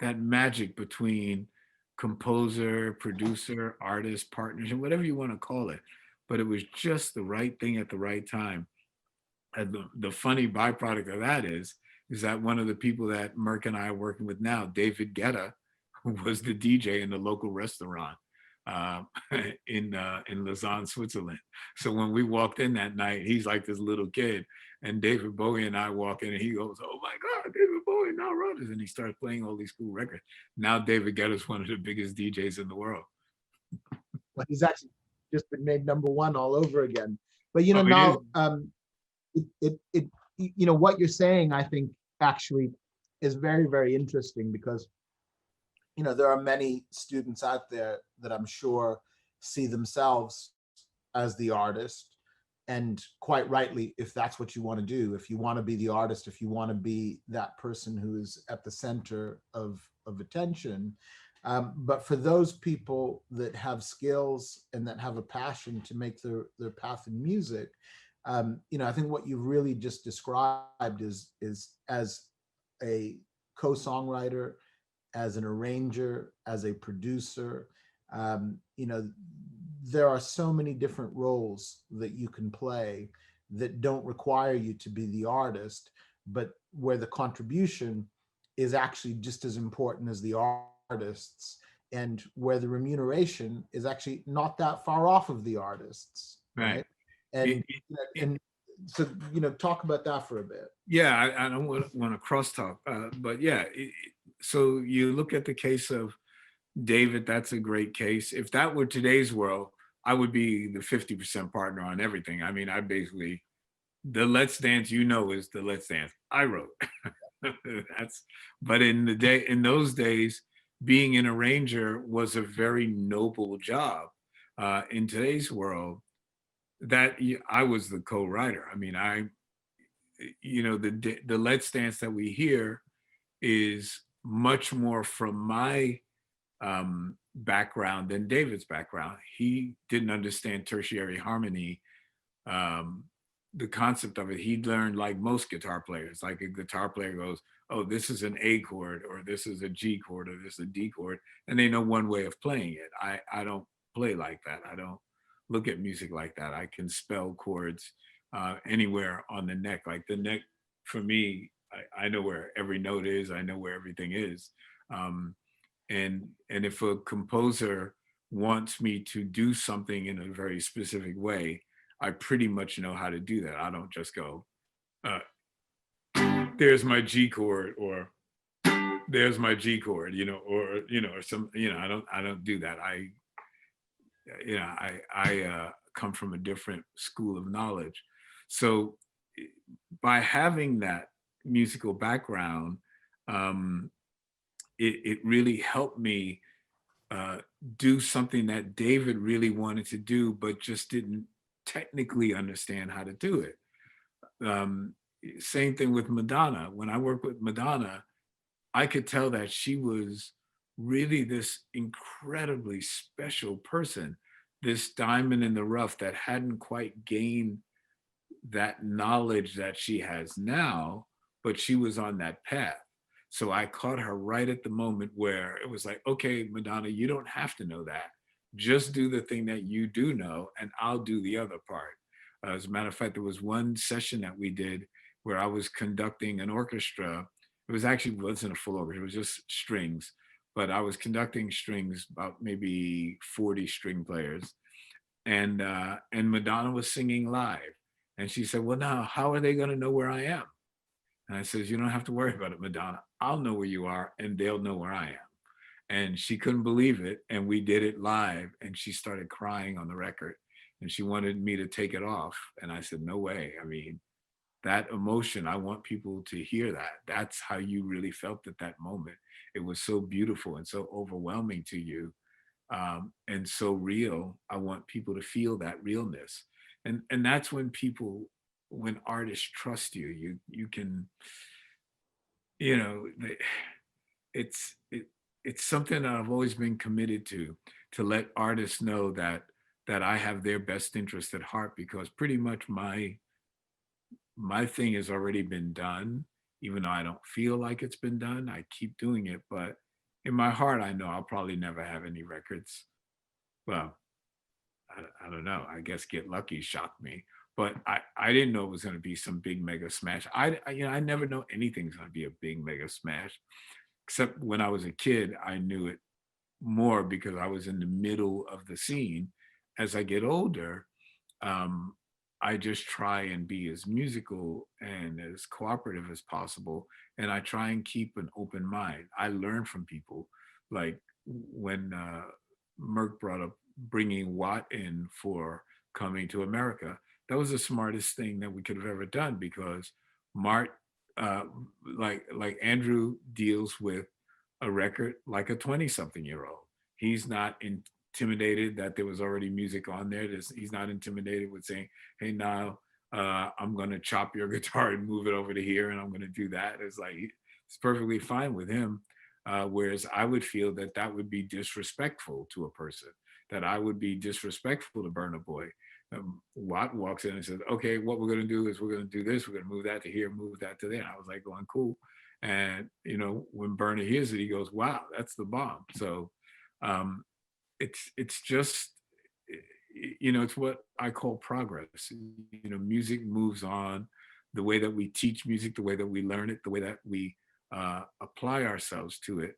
S2: that magic between composer, producer, artist, partnership, whatever you want to call it, but it was just the right thing at the right time. And the funny byproduct of that is that one of the people that Merck and I are working with now, David Guetta, who was the DJ in the local restaurant in Lausanne, Switzerland. So when we walked in that night, he's like this little kid, and David Bowie and I walk in, and he goes, "Oh my God, David Bowie, Nile Rodgers," and he starts playing all these cool records. Now David Guetta is one of the biggest DJs in the world.
S4: Well, he's actually just been made #1 all over again. But you know,
S2: Oh,
S4: now you know what you're saying, I think actually is very, very interesting, because you know there are many students out there that I'm sure see themselves as the artist, and quite rightly, if that's what you want to do, if you want to be the artist, if you want to be that person who is at the center of attention. But for those people that have skills and that have a passion to make their path in music, you know, I think what you've really just described is as a co-songwriter, as an arranger, as a producer, you know, there are so many different roles that you can play that don't require you to be the artist, but where the contribution is actually just as important as the artists, and where the remuneration is actually not that far off of the artists, right? And so, you know, talk about that for a bit.
S2: Yeah, I don't want to crosstalk, but yeah. So you look at the case of David, that's a great case. If that were today's world, I would be the 50% partner on everything. I mean, I basically, the Let's Dance, you know, is the Let's Dance I wrote. But in those days, being an arranger was a very noble job. In today's world, that I was the co-writer. I mean, you know, the Let's Dance that we hear is much more from my background than David's background. He didn't understand tertiary harmony, the concept of it. He learned like most guitar players. Like a guitar player goes, "Oh, this is an A chord, or this is a G chord, or this is a D chord," and they know one way of playing it. I don't play like that. I don't look at music like that. I can spell chords anywhere on the neck. Like the neck, for me, I know where every note is. I know where everything is. And if a composer wants me to do something in a very specific way, I pretty much know how to do that. I don't just go, "There's my G chord," or "There's my G chord," you know, or or some, I don't do that. I come from a different school of knowledge. So by having that musical background, it really helped me do something that David really wanted to do, but just didn't technically understand how to do it. Same thing with Madonna. When I worked with Madonna, I could tell that she was really this incredibly special person, this diamond in the rough that hadn't quite gained that knowledge that she has now, but she was on that path. So I caught her right at the moment where it was like, okay, Madonna, you don't have to know that. Just do the thing that you do know, and I'll do the other part. As a matter of fact, there was one session that we did where I was conducting an orchestra. It was actually wasn't a full orchestra, it was just strings, but I was conducting strings, about maybe 40 string players, and Madonna was singing live. And she said, well, now how are they going to know where I am? And I says, you don't have to worry about it, Madonna. I'll know where you are and they'll know where I am. And she couldn't believe it. And we did it live and she started crying on the record and she wanted me to take it off. And I said, no way. I mean, that emotion, I want people to hear that. That's how you really felt at that moment. It was so beautiful and so overwhelming to you, and so real. I want people to feel that realness. And that's when people, when artists trust you, you can, you know, it's something that I've always been committed to let artists know that I have their best interest at heart, because pretty much my thing has already been done. Even though I don't feel like it's been done, I keep doing it. But in my heart, I know I'll probably never have any records. Well, I don't know. I guess Get Lucky shocked me. But I didn't know it was going to be some big mega smash. I never know anything's going to be a big mega smash. Except when I was a kid, I knew it more because I was in the middle of the scene. As I get older, I just try and be as musical and as cooperative as possible. And I try and keep an open mind. I learn from people. Like when Merck brought up bringing Watt in for Coming to America, that was the smartest thing that we could have ever done, because Mart, uh, like Andrew deals with a record like a 20-something-year-old. He's not intimidated that there was already music on there. He's not intimidated with saying, hey, Nile, I'm going to chop your guitar and move it over to here, and I'm going to do that. It's like, it's perfectly fine with him. Whereas I would feel that that would be disrespectful to a person, that I would be disrespectful to Burna Boy. Watt walks in and says, okay, what we're going to do is we're going to do this. We're going to move that to here, move that to there. And I was like going, cool. And, you know, when Burna hears it, he goes, wow, that's the bomb. So it's just, you know, it's what I call progress. You know, music moves on. The way that we teach music, the way that we learn it, the way that we apply ourselves to it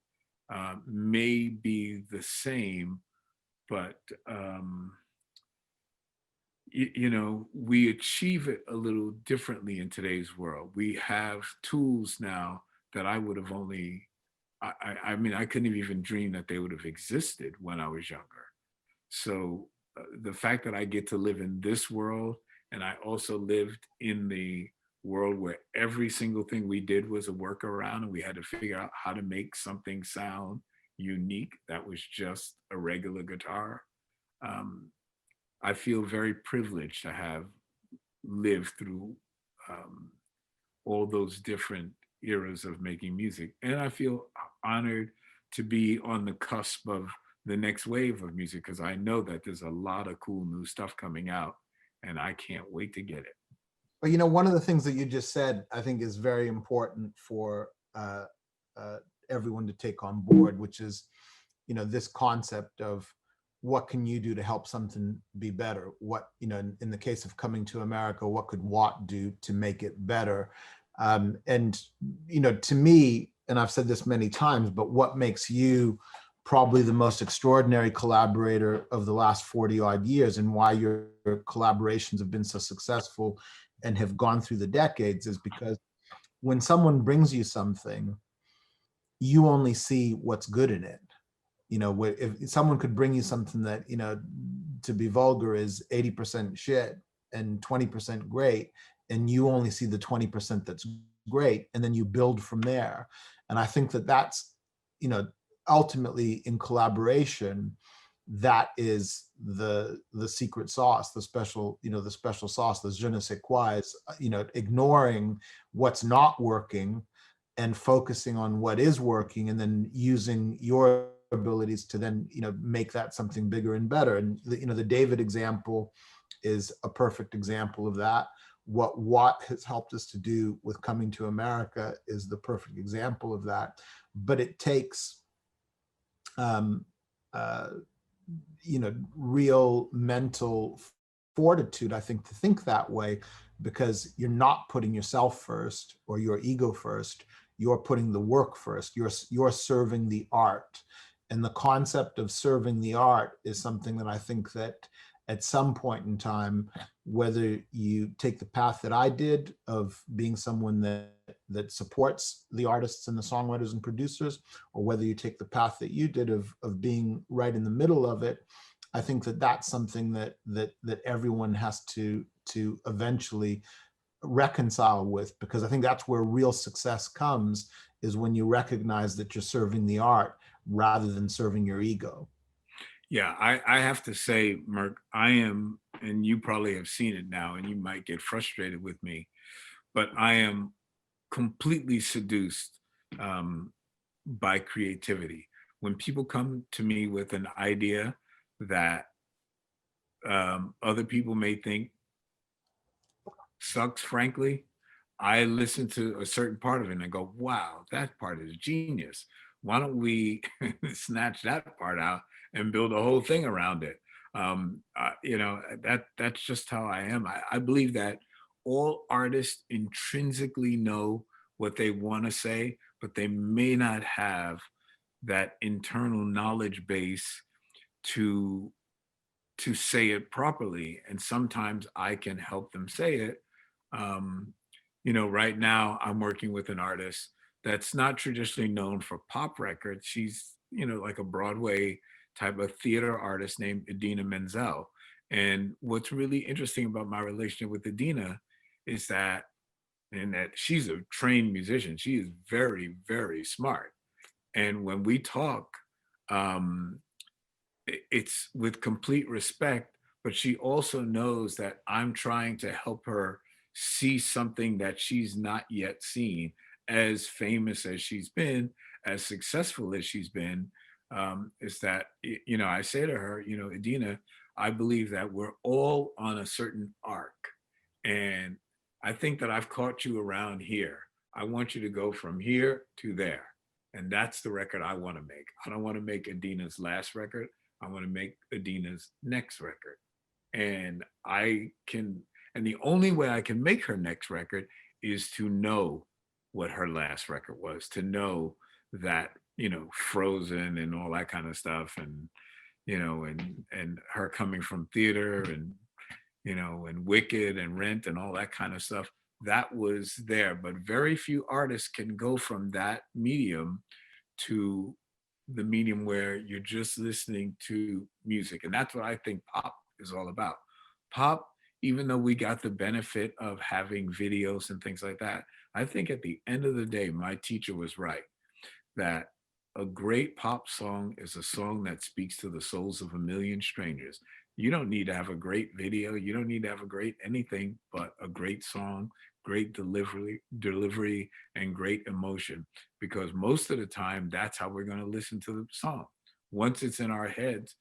S2: may be the same, but you know, we achieve it a little differently in today's world. We have tools now that I would have only, I mean, I couldn't have even dreamed that they would have existed when I was younger. So the fact that I get to live in this world, and I also lived in the world where every single thing we did was a workaround, and we had to figure out how to make something sound unique that was just a regular guitar. I feel very privileged to have lived through all those different eras of making music. And I feel honored to be on the cusp of the next wave of music, because I know that there's a lot of cool new stuff coming out and I can't wait to get it.
S4: But you know, one of the things that you just said, I think is very important for everyone to take on board, which is, you know, this concept of what can you do to help something be better? What, you know, in the case of Coming to America, what could Watt do to make it better? And, you know, to me, and I've said this many times, but what makes you probably the most extraordinary collaborator of the last 40 odd years, and why your collaborations have been so successful and have gone through the decades, is because when someone brings you something, you only see what's good in it. You know, if someone could bring you something that, you know, to be vulgar, is 80% shit and 20% great, and you only see the 20% that's great, and then you build from there. And I think that that's, you know, ultimately in collaboration, that is the secret sauce, the special, you know, the special sauce, the je ne sais quoi, is, you know, ignoring what's not working and focusing on what is working, and then using your abilities to then, make that something bigger and better. And the David example is a perfect example of that. What Watt has helped us to do with Coming to America is the perfect example of that. But it takes real mental fortitude, I think, to think that way, because you're not putting yourself first or your ego first. You're putting the work first. You're serving the art. And the concept of serving the art is something that I think that at some point in time, whether you take the path that I did of being someone that supports the artists and the songwriters and producers, or whether you take the path that you did of being right in the middle of it, I think that that's something that everyone has to eventually reconcile with, because I think that's where real success comes, is when you recognize that you're serving the art rather than serving your ego.
S2: Yeah, I have to say, Merck, I am, and you probably have seen it now, and you might get frustrated with me, but I am completely seduced by creativity. When people come to me with an idea that other people may think sucks, frankly, I listen to a certain part of it and I go, wow, that part is genius. Why don't we snatch that part out and build a whole thing around it? That's just how I am. I believe that all artists intrinsically know what they want to say, but they may not have that internal knowledge base to say it properly. And sometimes I can help them say it. Right now I'm working with an artist that's not traditionally known for pop records. She's, like a Broadway type of theater artist named Idina Menzel. And what's really interesting about my relationship with Idina is that she's a trained musician. She is very, very smart. And when we talk, it's with complete respect, but she also knows that I'm trying to help her see something that she's not yet seen. As famous as she's been, as successful as she's been, is that, I say to her, Idina, I believe that we're all on a certain arc. And I think that I've caught you around here. I want you to go from here to there. And that's the record I want to make. I don't want to make Idina's last record. I want to make Idina's next record. And the only way I can make her next record is to know what her last record was, to know that, Frozen and all that kind of stuff. And, and her coming from theater and, and Wicked and Rent and all that kind of stuff, that was there. But very few artists can go from that medium to the medium where you're just listening to music. And that's what I think pop is all about. Pop, even though we got the benefit of having videos and things like that, I think at the end of the day, my teacher was right, that a great pop song is a song that speaks to the souls of a million strangers. You don't need to have a great video. You don't need to have a great anything but a great song, great delivery, and great emotion. Because most of the time, that's how we're going to listen to the song. Once it's in our heads,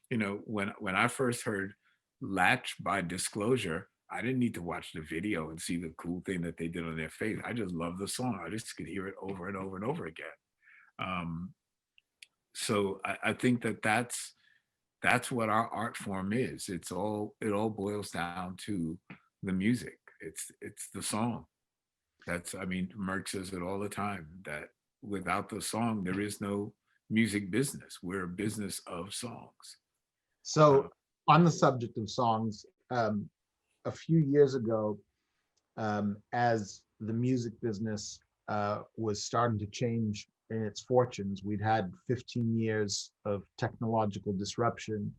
S2: when I first heard Latch by Disclosure, I didn't need to watch the video and see the cool thing that they did on their face. I just loved the song. I just could hear it over and over and over again. So I think that's what our art form is. It all boils down to the music. It's the song. Merck says it all the time, that without the song, there is no music business. We're a business of songs.
S4: So on the subject of songs, a few years ago, as the music business was starting to change in its fortunes, we'd had 15 years of technological disruption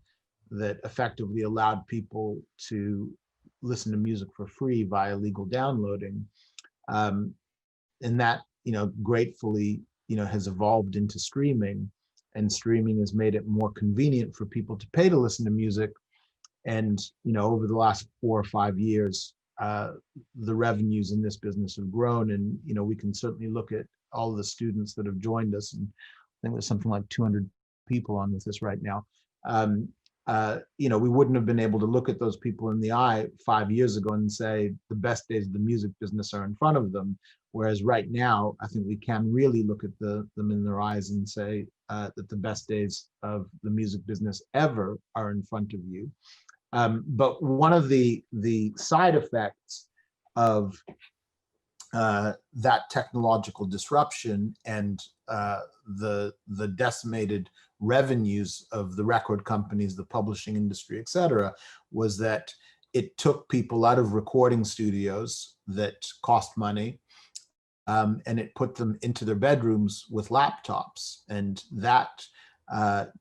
S4: that effectively allowed people to listen to music for free via legal downloading. And that, gratefully, has evolved into streaming, and streaming has made it more convenient for people to pay to listen to music. And, over the last 4 or 5 years, the revenues in this business have grown. And, we can certainly look at all the students that have joined us. And I think there's something like 200 people on with this right now. We wouldn't have been able to look at those people in the eye 5 years ago and say the best days of the music business are in front of them. Whereas right now, I think we can really look at them in their eyes and say that the best days of the music business ever are in front of you. But one of the side effects of that technological disruption and the decimated revenues of the record companies, the publishing industry, et cetera, was that it took people out of recording studios that cost money, and it put them into their bedrooms with laptops. And that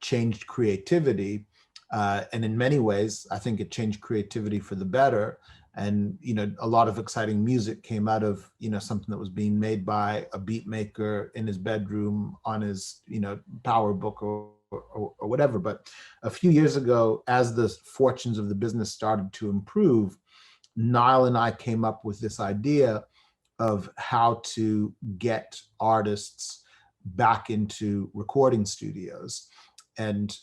S4: changed creativity. And in many ways, I think it changed creativity for the better. And, a lot of exciting music came out of, something that was being made by a beat maker in his bedroom on his, PowerBook or whatever. But a few years ago, as the fortunes of the business started to improve, Nile and I came up with this idea of how to get artists back into recording studios. And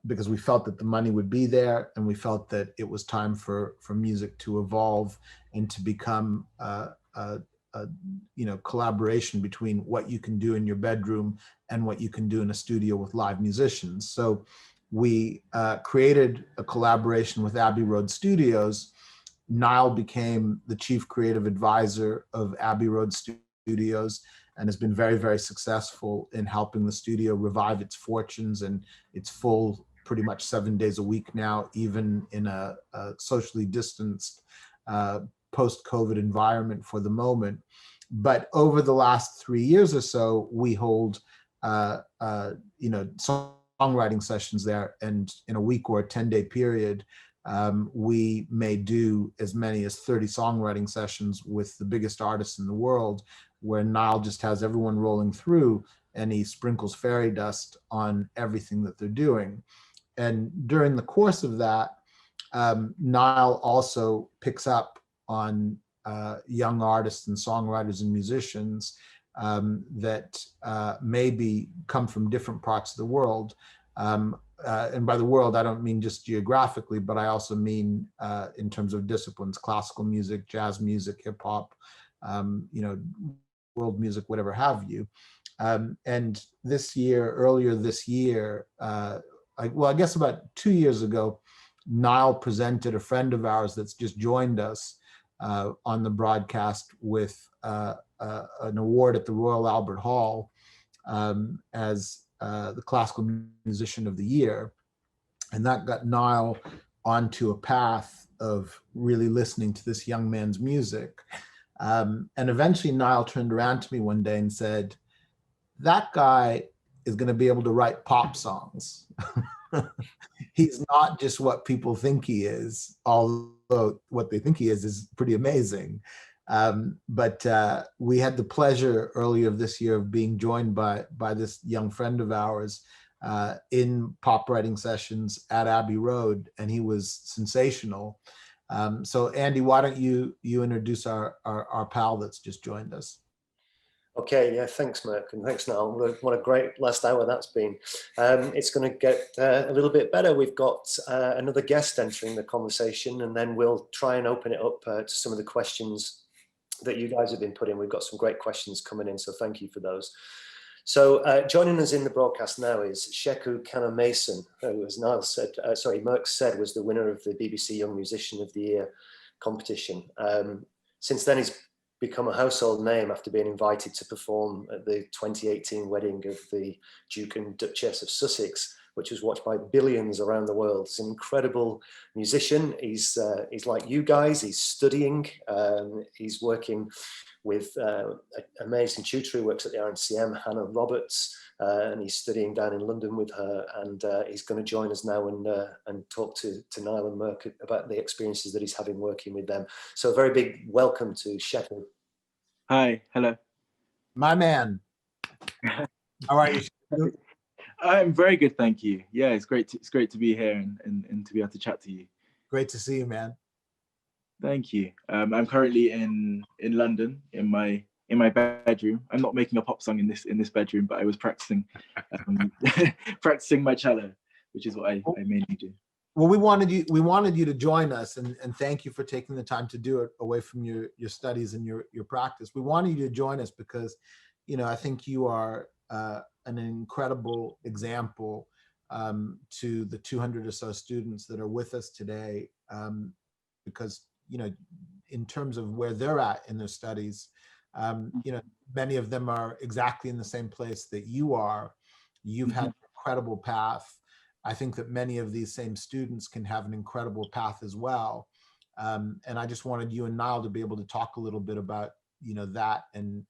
S4: because we felt that the money would be there, and we felt that it was time for music to evolve and to become collaboration between what you can do in your bedroom and what you can do in a studio with live musicians. So we created a collaboration with Abbey Road Studios. Nile became the chief creative advisor of Abbey Road Studios and has been very, very successful in helping the studio revive its fortunes, and it's full pretty much 7 days a week now, even in a socially distanced post-COVID environment for the moment. But over the last 3 years or so, we hold songwriting sessions there, and in a week or a 10-day period, we may do as many as 30 songwriting sessions with the biggest artists in the world, where Nile just has everyone rolling through and he sprinkles fairy dust on everything that they're doing. And during the course of that, Nile also picks up on young artists and songwriters and musicians that maybe come from different parts of the world. And by the world, I don't mean just geographically, but I also mean in terms of disciplines: classical music, jazz music, hip hop, world music, whatever have you. And earlier this year, I guess about 2 years ago, Nile presented a friend of ours that's just joined us on the broadcast with an award at the Royal Albert Hall as the Classical Musician of the Year. And that got Nile onto a path of really listening to this young man's music. And eventually Nile turned around to me one day and said, "That guy is going to be able to write pop songs." He's not just what people think he is, although what they think he is pretty amazing. But we had the pleasure earlier this year of being joined by this young friend of ours in pop writing sessions at Abbey Road, and he was sensational. So Andy, why don't you introduce our pal that's just joined us?
S1: Okay, yeah, thanks, Merck, and thanks, Niall. What a great last hour that's been. It's going to get a little bit better. We've got another guest entering the conversation, and then we'll try and open it up to some of the questions that you guys have been putting. We've got some great questions coming in, so thank you for those. So joining us in the broadcast now is Sheku Kana-Mason, who, as Niall said, Merck said, was the winner of the BBC Young Musician of the Year competition. Since then, he's become a household name after being invited to perform at the 2018 wedding of the Duke and Duchess of Sussex, which was watched by billions around the world. He's an incredible musician. He's like you guys. He's studying. He's working with an amazing tutor who works at the RNCM, Hannah Roberts, and he's studying down in London with her. And he's going to join us now and talk to Nile and Merck about the experiences that he's having working with them. So a very big welcome to Sheku.
S5: Hi, hello.
S4: My man. How are you, Sheku?
S5: I'm very good, thank you. Yeah, it's great to be here and to be able to chat to you.
S4: Great to see you, man.
S5: Thank you. I'm currently in London in my bedroom. I'm not making a pop song in this bedroom, but I was practicing practicing my cello, which is what I mainly do.
S4: Well, we wanted you to join us, and thank you for taking the time to do it away from your studies and your practice. We wanted you to join us because, you know, I think you are an incredible example to the 200 or so students that are with us today, because, you know, in terms of where they're at in their studies, you know, many of them are exactly in the same place that you are. You've had an incredible path. I think that many of these same students can have an incredible path as well. And I just wanted you and Nile to be able to talk a little bit about, you know, that and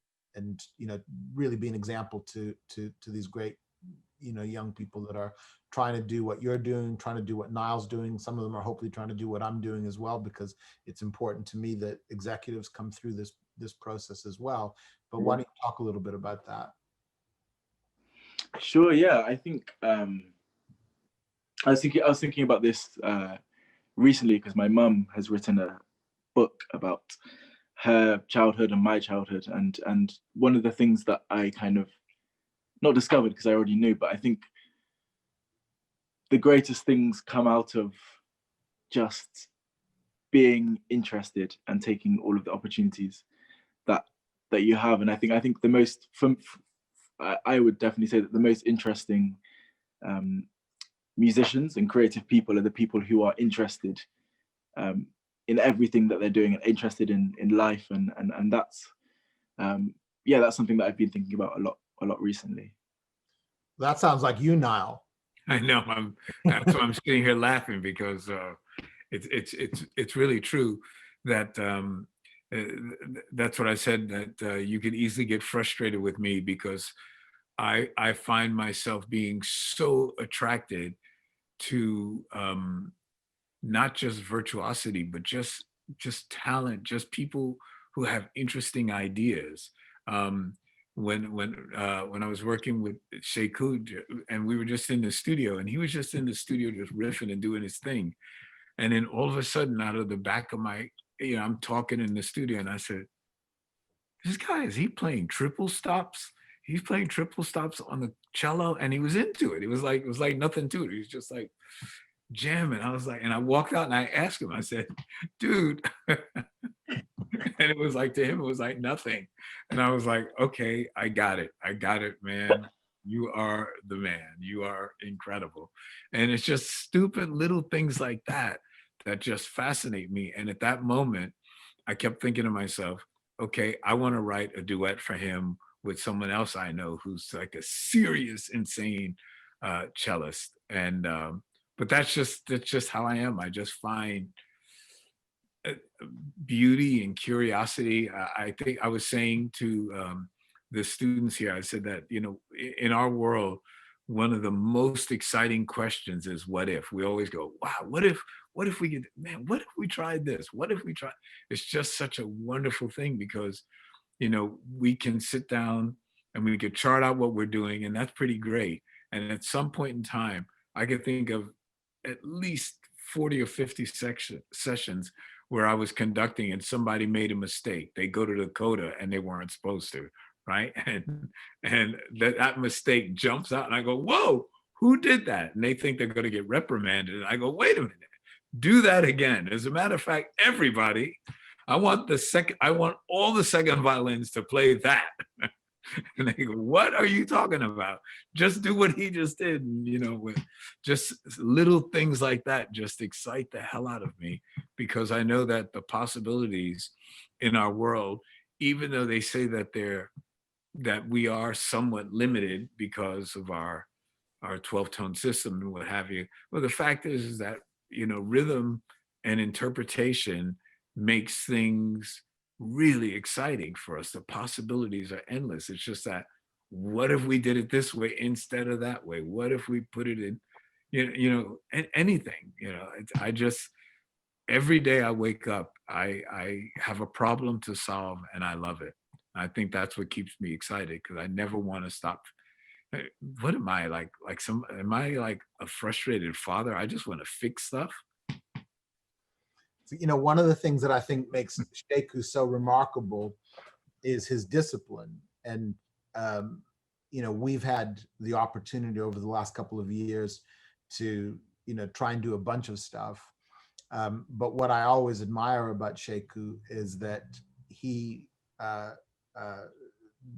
S4: you know, really be an example to these great, you know, young people that are trying to do what you're doing, trying to do what Nile's doing. Some of them are hopefully trying to do what I'm doing as well, because it's important to me that executives come through this process as well. But why don't you talk a little bit about that?
S5: Sure. Yeah, I think I was thinking about this recently because my mum has written a book about her childhood and my childhood, and one of the things that I kind of not discovered because I already knew, but I think the greatest things come out of just being interested and taking all of the opportunities that you have. And I think the most I would definitely say that the most interesting musicians and creative people are the people who are interested in everything that they're doing and interested in life, and that's yeah, that's something that I've been thinking about a lot recently.
S4: That sounds like you, Nile.
S2: I know. That's why I'm sitting here laughing, because it's really true that that's what I said, that you could easily get frustrated with me because I find myself being so attracted to not just virtuosity, but just talent, just people who have interesting ideas. When I was working with Chic, and we were just in the studio, and he was just in the studio just riffing and doing his thing, and then all of a sudden, out of the back of my, you know, I'm talking in the studio, and I said, "This guy, is he playing triple stops? He's playing triple stops on the cello," and he was into it. It was like nothing to it. He was just like jamming. I was like, and I walked out and I asked him. I said, "Dude." And it was like, to him, it was like nothing. And I was like, okay, I got it, man. You are the man. You are incredible. And it's just stupid little things like that that just fascinate me. And at that moment, I kept thinking to myself, okay, I want to write a duet for him with someone else I know who's like a serious, insane cellist. And but that's just how I am. I just find beauty and curiosity. I think I was saying to the students here, I said that, you know, in our world, one of the most exciting questions is what if. We always go, wow, what if we could, man, what if we tried this? What if we tried? It's just such a wonderful thing because, you know, we can sit down and we could chart out what we're doing, and that's pretty great. And at some point in time, I could think of at least 40 or 50 sessions where I was conducting and somebody made a mistake. They go to the coda and they weren't supposed to, right? And that mistake jumps out and I go, whoa, who did that? And they think they're going to get reprimanded. And I go, wait a minute, do that again. As a matter of fact, everybody, I want all the second violins to play that. And they go, what are you talking about? Just do what he just did. And, you know, with just little things like that just excite the hell out of me, because I know that the possibilities in our world, even though they say that we are somewhat limited because of our 12-tone system and what have you. Well, the fact is that, you know, rhythm and interpretation makes things really exciting for us. The possibilities are endless. It's just that, what if we did it this way instead of that way? What if we put it in, you know, anything, you know, I just, every day I wake up, I have a problem to solve and I love it. I think that's what keeps me excited, because I never want to stop. What am I like am I like a frustrated father? I just want to fix stuff.
S4: you know, one of the things that I think makes Sheku so remarkable is his discipline. And, you know, we've had the opportunity over the last couple of years to, you know, try and do a bunch of stuff. But what I always admire about Sheku is that he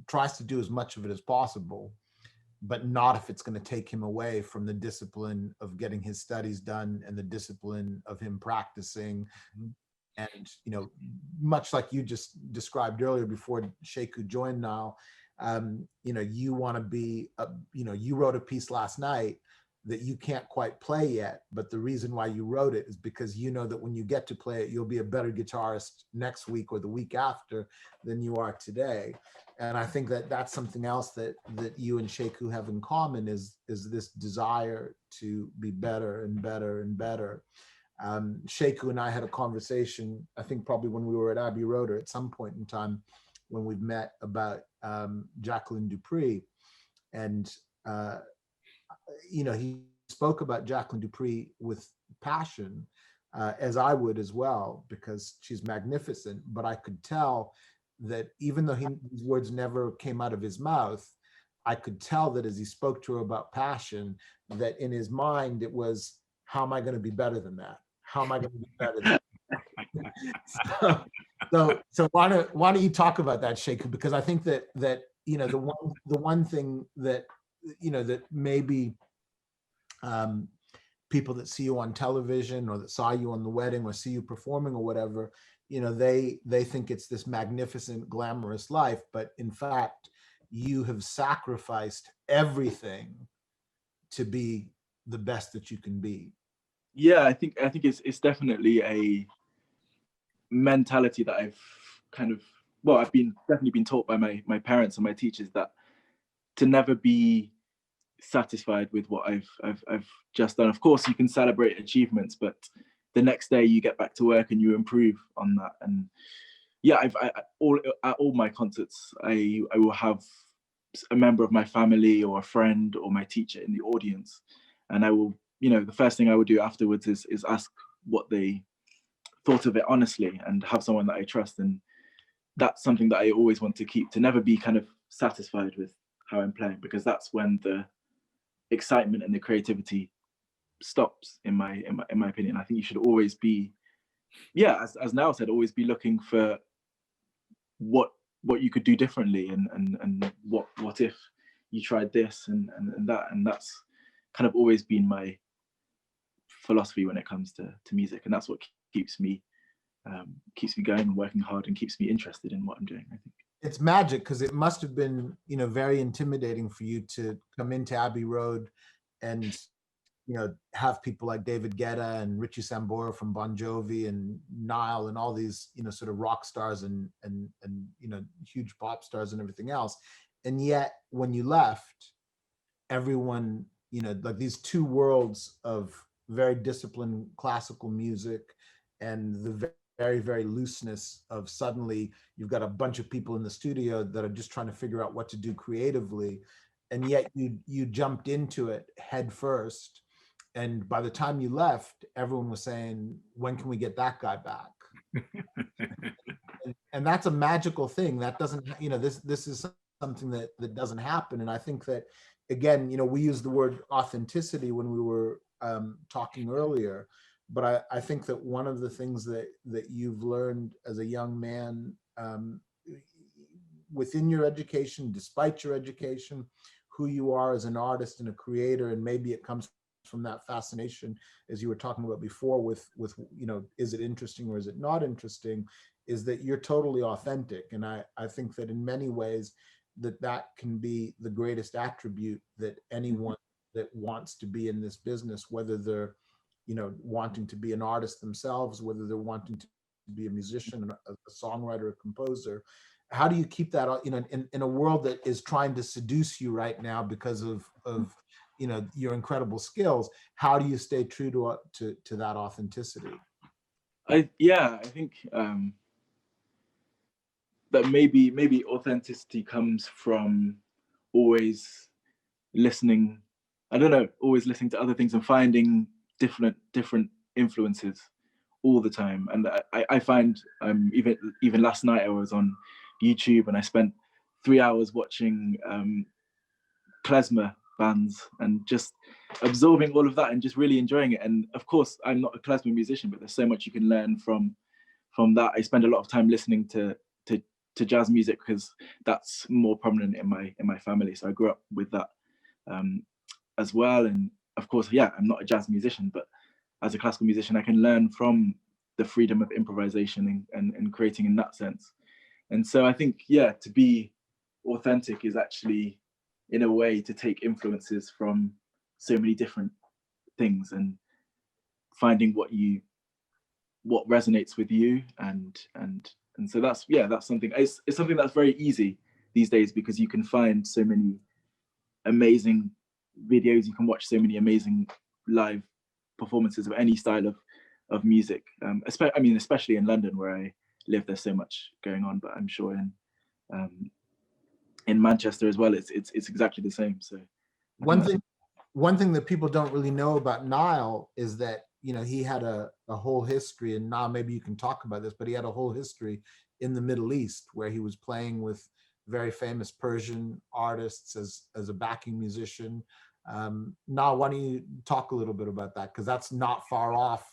S4: tries to do as much of it as possible, but not if it's going to take him away from the discipline of getting his studies done and the discipline of him practicing. And, you know, much like you just described earlier before Sheku joined Nile, you know, you want to be, you know, you wrote a piece last night that you can't quite play yet, but the reason why you wrote it is because you know that when you get to play it, you'll be a better guitarist next week or the week after than you are today. And I think that that's something else that you and Sheku have in common is this desire to be better and better and better. Sheku and I had a conversation, I think probably when we were at Abbey Road or at some point in time when we've met, about Jacqueline Dupree. And, you know, he spoke about Jacqueline Dupree with passion, as I would as well, because she's magnificent. But I could tell that even though these words never came out of his mouth, I could tell that as he spoke to her about passion, that in his mind it was, how am I going to be better than that? How am I going to be better than that? So why don't you talk about that, Sheku? Because I think that you know, the one thing that, you know, that maybe people that see you on television or that saw you on the wedding or see you performing or whatever, you know, they think it's this magnificent, glamorous life, but in fact, you have sacrificed everything to be the best that you can be.
S5: Yeah, I think it's definitely a mentality that I've kind of, well, I've definitely been taught by my parents and my teachers, that to never be satisfied with what I've just done. Of course, you can celebrate achievements, but the next day you get back to work and you improve on that. And yeah, at all my concerts, I will have a member of my family or a friend or my teacher in the audience, and I will, you know, the first thing I would do afterwards is ask what they thought of it honestly, and have someone that I trust. And that's something that I always want to keep, to never be kind of satisfied with how I'm playing, because that's when the excitement and the creativity stops, in my opinion. I think you should always be, yeah, as Niall said, always be looking for what you could do differently, and what if you tried this and that. And that's kind of always been my philosophy when it comes to music, and that's what keeps me going and working hard, and keeps me interested in what I'm doing, I think.
S4: It's magic, because it must have been, you know, very intimidating for you to come into Abbey Road and, you know, have people like David Guetta and Richie Sambora from Bon Jovi and Nile and all these, you know, sort of rock stars and you know, huge pop stars and everything else. And yet when you left, everyone, you know, like these two worlds of very disciplined classical music and the very, very looseness of suddenly you've got a bunch of people in the studio that are just trying to figure out what to do creatively. And yet you jumped into it head first. And by the time you left, everyone was saying, when can we get that guy back? and that's a magical thing. That doesn't, you know, this is something that doesn't happen. And I think that, again, you know, we used the word authenticity when we were talking earlier. But I think that one of the things that you've learned as a young man, within your education, despite your education, who you are as an artist and a creator, and maybe it comes from that fascination, as you were talking about before, with you know, is it interesting or is it not interesting, is that you're totally authentic. And I think that in many ways that can be the greatest attribute that anyone that wants to be in this business, whether they're, you know, wanting to be an artist themselves, whether they're wanting to be a musician, a songwriter, a composer. How do you keep that, you know, in a world that is trying to seduce you right now because of you know, your incredible skills? How do you stay true to that authenticity?
S5: I think that maybe authenticity comes from always listening. I don't know, always listening to other things and finding different influences all the time. And I find even last night I was on YouTube and I spent 3 hours watching klezmer bands and just absorbing all of that and just really enjoying it. And of course, I'm not a klezmer musician, but there's so much you can learn from that. I spend a lot of time listening to jazz music because that's more prominent in my family. So I grew up with that as well. And of course, yeah, I'm not a jazz musician, but as a classical musician, I can learn from the freedom of improvisation and creating in that sense. And so I think, yeah, to be authentic is actually, in a way, to take influences from so many different things and finding what resonates with you. And so that's something, it's something that's very easy these days because you can find so many amazing videos, you can watch so many amazing live performances of any style of music. Especially in London where I live, there's so much going on, but I'm sure in Manchester as well, it's exactly the same. So
S4: one thing that people don't really know about Nile is that, you know, he had a whole history, and now maybe you can talk about this, but he had a whole history in the Middle East where he was playing with very famous Persian artists as a backing musician. Now, why don't you talk a little bit about that? Because that's not far off,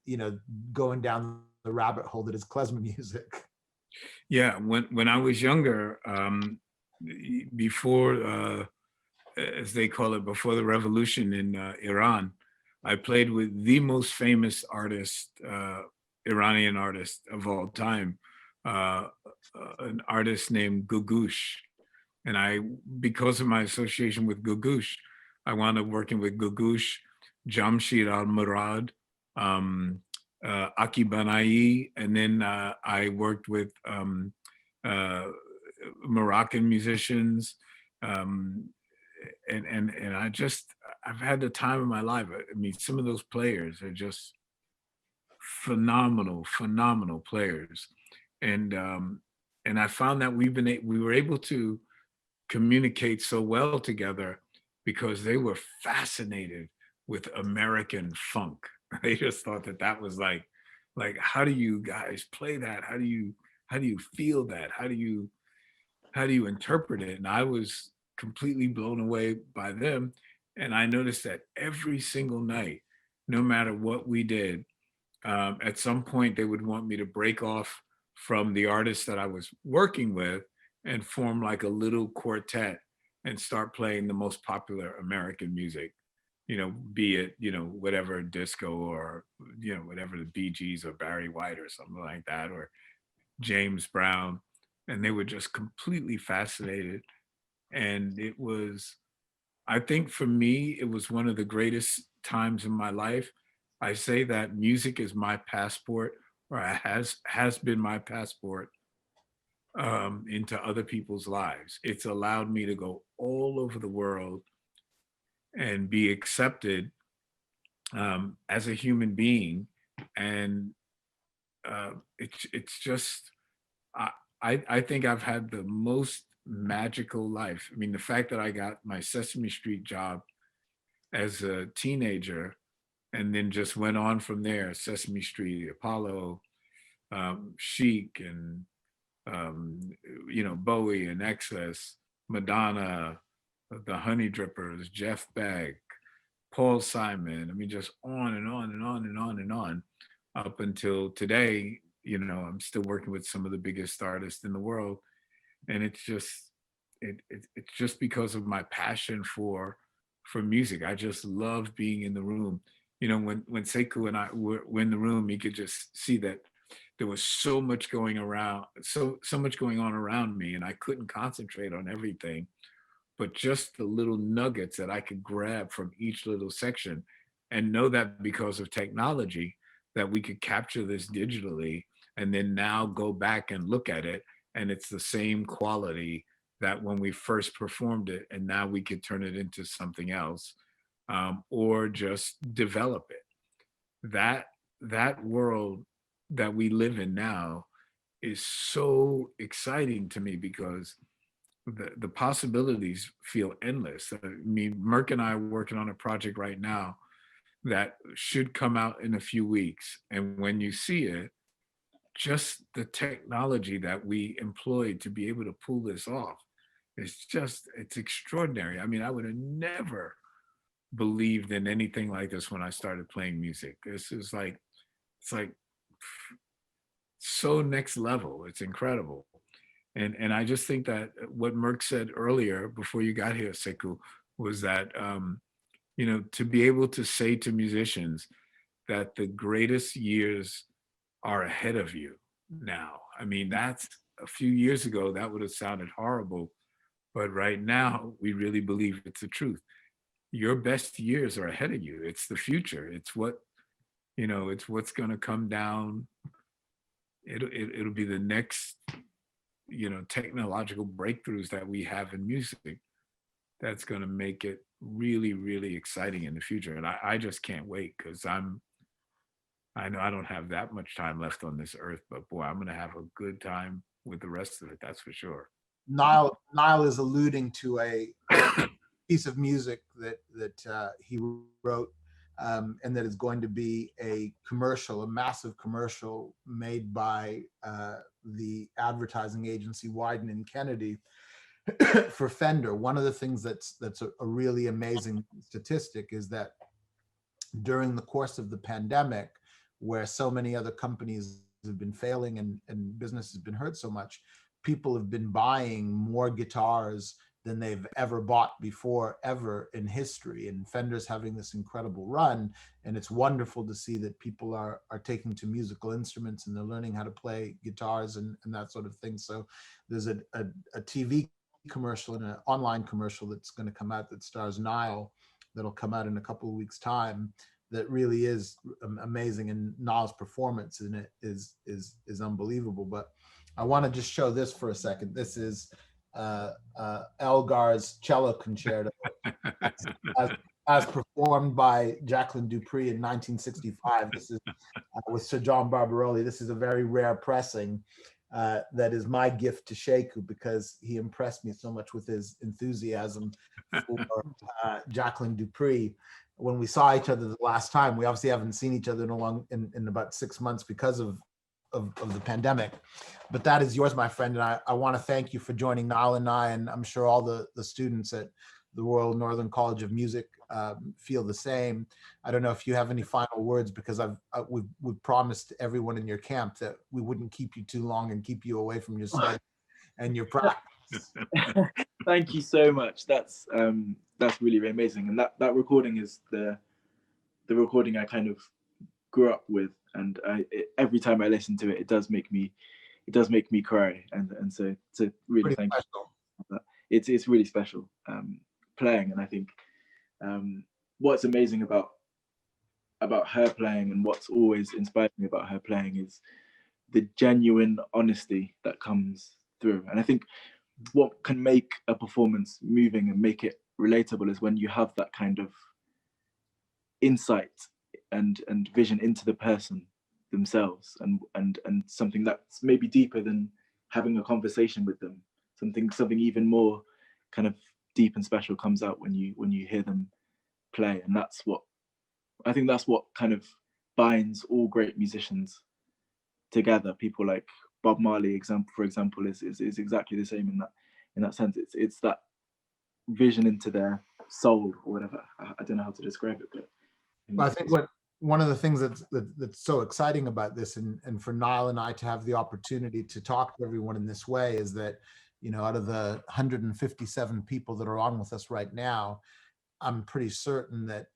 S4: you know, going down the rabbit hole that is klezmer music.
S2: Yeah, when I was younger, before, as they call it, before the revolution in Iran, I played with the most famous artist, Iranian artist of all time, an artist named Gugush. And because of my association with Gugush, I wound up working with Gugush, Jamshid Al-Murad, Aki Banai, and then I worked with Moroccan musicians, and I've had the time of my life. I mean, some of those players are just phenomenal players, and I found that we were able to communicate so well together because they were fascinated with American funk. They just thought that was like, how do you guys play that? How do you feel that? How do you interpret it? And I was completely blown away by them. And I noticed that every single night, no matter what we did, at some point they would want me to break off from the artist that I was working with and form like a little quartet and start playing the most popular American music, you know, be it, you know, whatever disco or, you know, whatever the Bee Gees or Barry White or something like that, or James Brown. And they were just completely fascinated. And it was, I think for me, it was one of the greatest times in my life. I say that music is my passport, or has been my passport into other people's lives. It's allowed me to go all over the world and be accepted as a human being. And it's just, I think I've had the most magical life. I mean, the fact that I got my Sesame Street job as a teenager and then just went on from there, Sesame Street, Apollo, Chic, and you know, Bowie and Excess, Madonna, the Honey Drippers, Jeff Beck, Paul Simon. I mean, just on and on and on and on and on up until today. You know, I'm still working with some of the biggest artists in the world, and it's just because of my passion for music. I just love being in the room. You know, when Sekou and I were in the room, you could just see that there was so much going around, so much going on around me, and I couldn't concentrate on everything. But just the little nuggets that I could grab from each little section, and know that because of technology, that we could capture this digitally and then now go back and look at it, and it's the same quality that when we first performed it, and now we could turn it into something else, or just develop it. That world that we live in now is so exciting to me because the possibilities feel endless. I mean, Merck and I are working on a project right now that should come out in a few weeks. And when you see it, just the technology that we employed to be able to pull this off, it's extraordinary. I mean, I would have never believed in anything like this when I started playing music. This is like, it's like so next level. It's incredible. And I just think that what Merck said earlier before you got here, Sekou, was that to be able to say to musicians that the greatest years are ahead of you now. I mean, that's a few years ago, that would have sounded horrible. But right now, we really believe it's the truth. Your best years are ahead of you. It's the future. It's it's what's going to come down. It'll be the next, technological breakthroughs that we have in music that's going to make it really, really exciting in the future. And I just can't wait, because I know I don't have that much time left on this earth, but boy, I'm going to have a good time with the rest of it. That's for sure.
S4: Nile is alluding to a piece of music that he wrote, and that is going to be a massive commercial made by the advertising agency Wyden and Kennedy for Fender. One of the things that's a really amazing statistic is that during the course of the pandemic, where so many other companies have been failing and business has been hurt so much, people have been buying more guitars than they've ever bought before, ever in history. And Fender's having this incredible run. And it's wonderful to see that people are taking to musical instruments and they're learning how to play guitars and that sort of thing. So there's a TV commercial and an online commercial that's going to come out that stars Nile, that'll come out in a couple of weeks' time, that really is amazing. And Nile's performance in it is unbelievable. But I want to just show this for a second. This is Elgar's cello concerto as performed by Jacqueline Dupree in 1965. This is with Sir John Barbaroli. This is a very rare pressing that is my gift to Sekou, because he impressed me so much with his enthusiasm for Jacqueline Dupree. When we saw each other the last time, we obviously haven't seen each other in about 6 months because of the pandemic, but that is yours, my friend. And I want to thank you for joining Nile and I, and I'm sure all the students at the Royal Northern College of Music feel the same. I don't know if you have any final words, because we've promised everyone in your camp that we wouldn't keep you too long and keep you away from your study and your practice.
S5: Thank you so much. That's really, really amazing. And that recording is the recording I kind of grew up with, and every time I listen to it, it does make me cry, and so really thank you. It's really special playing, and I think what's amazing about her playing, and what's always inspired me about her playing, is the genuine honesty that comes through. And I think what can make a performance moving and make it relatable is when you have that kind of insight and vision into the person themselves, and something that's maybe deeper than having a conversation with them. Something even more kind of deep and special comes out when you hear them play. And that's what kind of binds all great musicians together. People like Bob Marley, for example, is exactly the same in that sense. It's that vision into their soul or whatever. I don't know how to describe it, but
S4: I think one of the things that's so exciting about this, and for Nile and I to have the opportunity to talk to everyone in this way, is that, out of the 157 people that are on with us right now, I'm pretty certain that,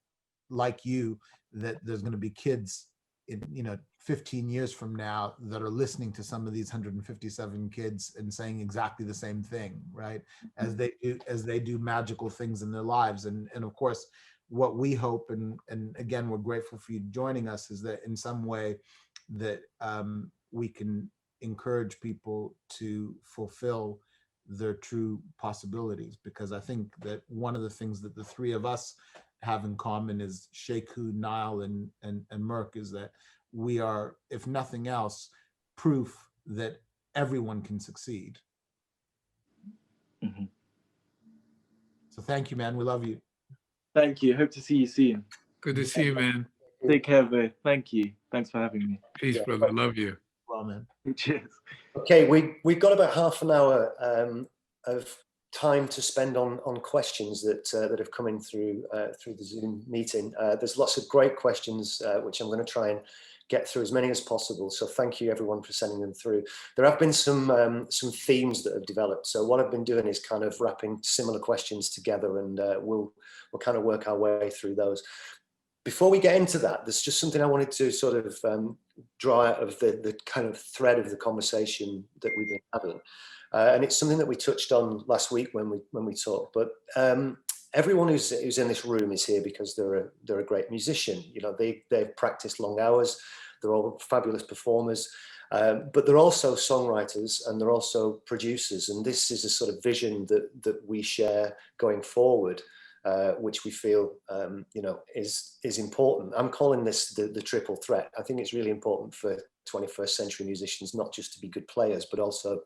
S4: like you, that there's going to be kids in 15 years from now that are listening to some of these 157 kids and saying exactly the same thing, right? As they do magical things in their lives. And of course, what we hope, and again, we're grateful for you joining us, is that in some way that we can encourage people to fulfill their true possibilities. Because I think that one of the things that the three of us have in common is Sekou, Nile, and Merck, is that we are, if nothing else, proof that everyone can succeed.
S5: Mm-hmm.
S4: So thank you, man. We love you.
S5: Thank you. Hope to see you soon.
S2: Good to see you, man.
S5: Take care, Vay. Thank you. Thanks for having me.
S2: Peace,
S1: Yeah.
S2: brother. Love you.
S4: Well, man.
S5: Cheers.
S1: Okay, we've got about half an hour of time to spend on questions that have come in through the Zoom meeting. There's lots of great questions which I'm going to try and get through as many as possible. So thank you everyone for sending them through. There have been some themes that have developed. So what I've been doing is kind of wrapping similar questions together, and we'll kind of work our way through those. Before we get into that, there's just something I wanted to sort of draw out of the kind of thread of the conversation that we've been having. And it's something that we touched on last week when we talked, but everyone who's in this room is here because they're a great musician. You know, they've practiced long hours. They're all fabulous performers, but they're also songwriters and they're also producers. And this is a sort of vision that we share going forward, which we feel you know is important. I'm calling this the triple threat. I think it's really important for 21st century musicians not just to be good players, but also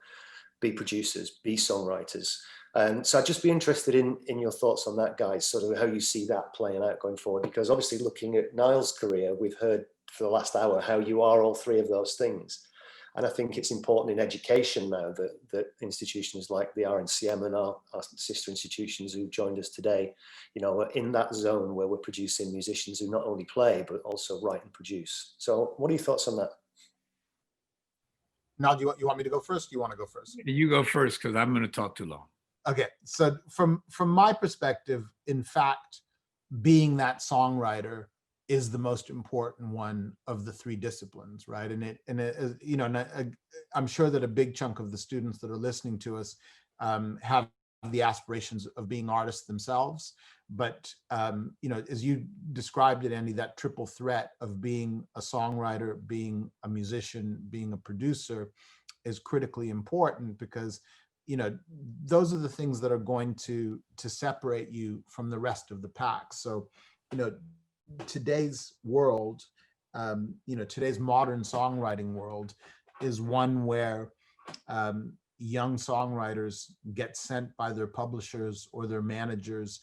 S1: be producers, be songwriters. And so I'd just be interested in your thoughts on that, guys, sort of how you see that playing out going forward, because obviously looking at Nile's career, we've heard for the last hour how you are all three of those things. And I think it's important in education now that institutions like the RNCM and our sister institutions who've joined us today, you know, are in that zone where we're producing musicians who not only play, but also write and produce. So what are your thoughts on that?
S4: Now, do you want me to go first? Do you want to go first?
S2: You go first, because I'm going to talk too long.
S4: Okay, so from my perspective, in fact, being that songwriter is the most important one of the three disciplines, right? And it you know, I'm sure that a big chunk of the students that are listening to us have the aspirations of being artists themselves. But you know, as you described it, Andy, that triple threat of being a songwriter, being a musician, being a producer is critically important, because you know, those are the things that are going to separate you from the rest of the pack. So, you know, today's world, you know, today's modern songwriting world is one where young songwriters get sent by their publishers or their managers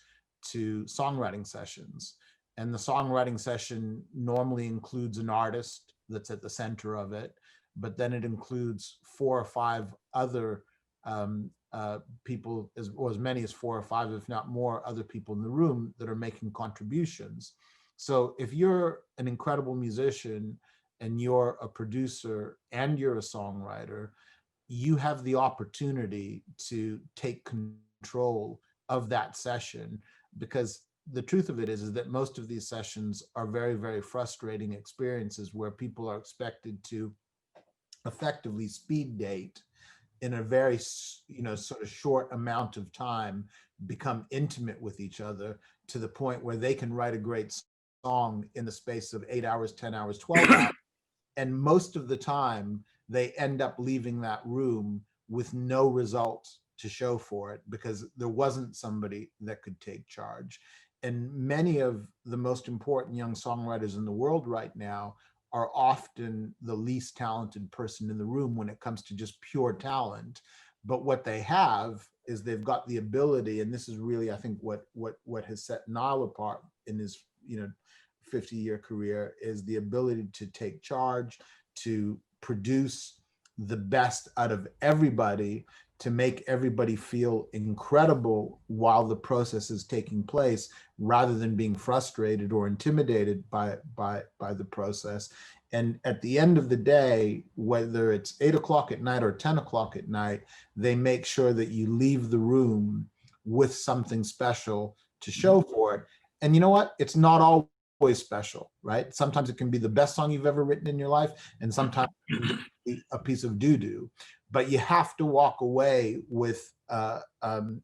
S4: to songwriting sessions. And the songwriting session normally includes an artist that's at the center of it, but then it includes 4 or 5 other people, or as many as 4 or 5, if not more, other people in the room that are making contributions. So if you're an incredible musician and you're a producer and you're a songwriter, you have the opportunity to take control of that session, because the truth of it is that most of these sessions are very, very frustrating experiences where people are expected to effectively speed date in a very, you know, sort of short amount of time, become intimate with each other to the point where they can write a great song in the space of 8 hours, 10 hours, 12 hours. And most of the time they end up leaving that room with no results to show for it, because there wasn't somebody that could take charge. And many of the most important young songwriters in the world right now are often the least talented person in the room when it comes to just pure talent. But what they have is they've got the ability, and this is really, I think, what has set Nile apart in his, you know, 50-year career, is the ability to take charge, to produce the best out of everybody, to make everybody feel incredible while the process is taking place, rather than being frustrated or intimidated by the process. And at the end of the day, whether it's 8 o'clock at night or 10 o'clock at night, they make sure that you leave the room with something special to show for it. And you know what? It's not always special, right? Sometimes it can be the best song you've ever written in your life, and sometimes it can be a piece of doo-doo. But you have to walk away with a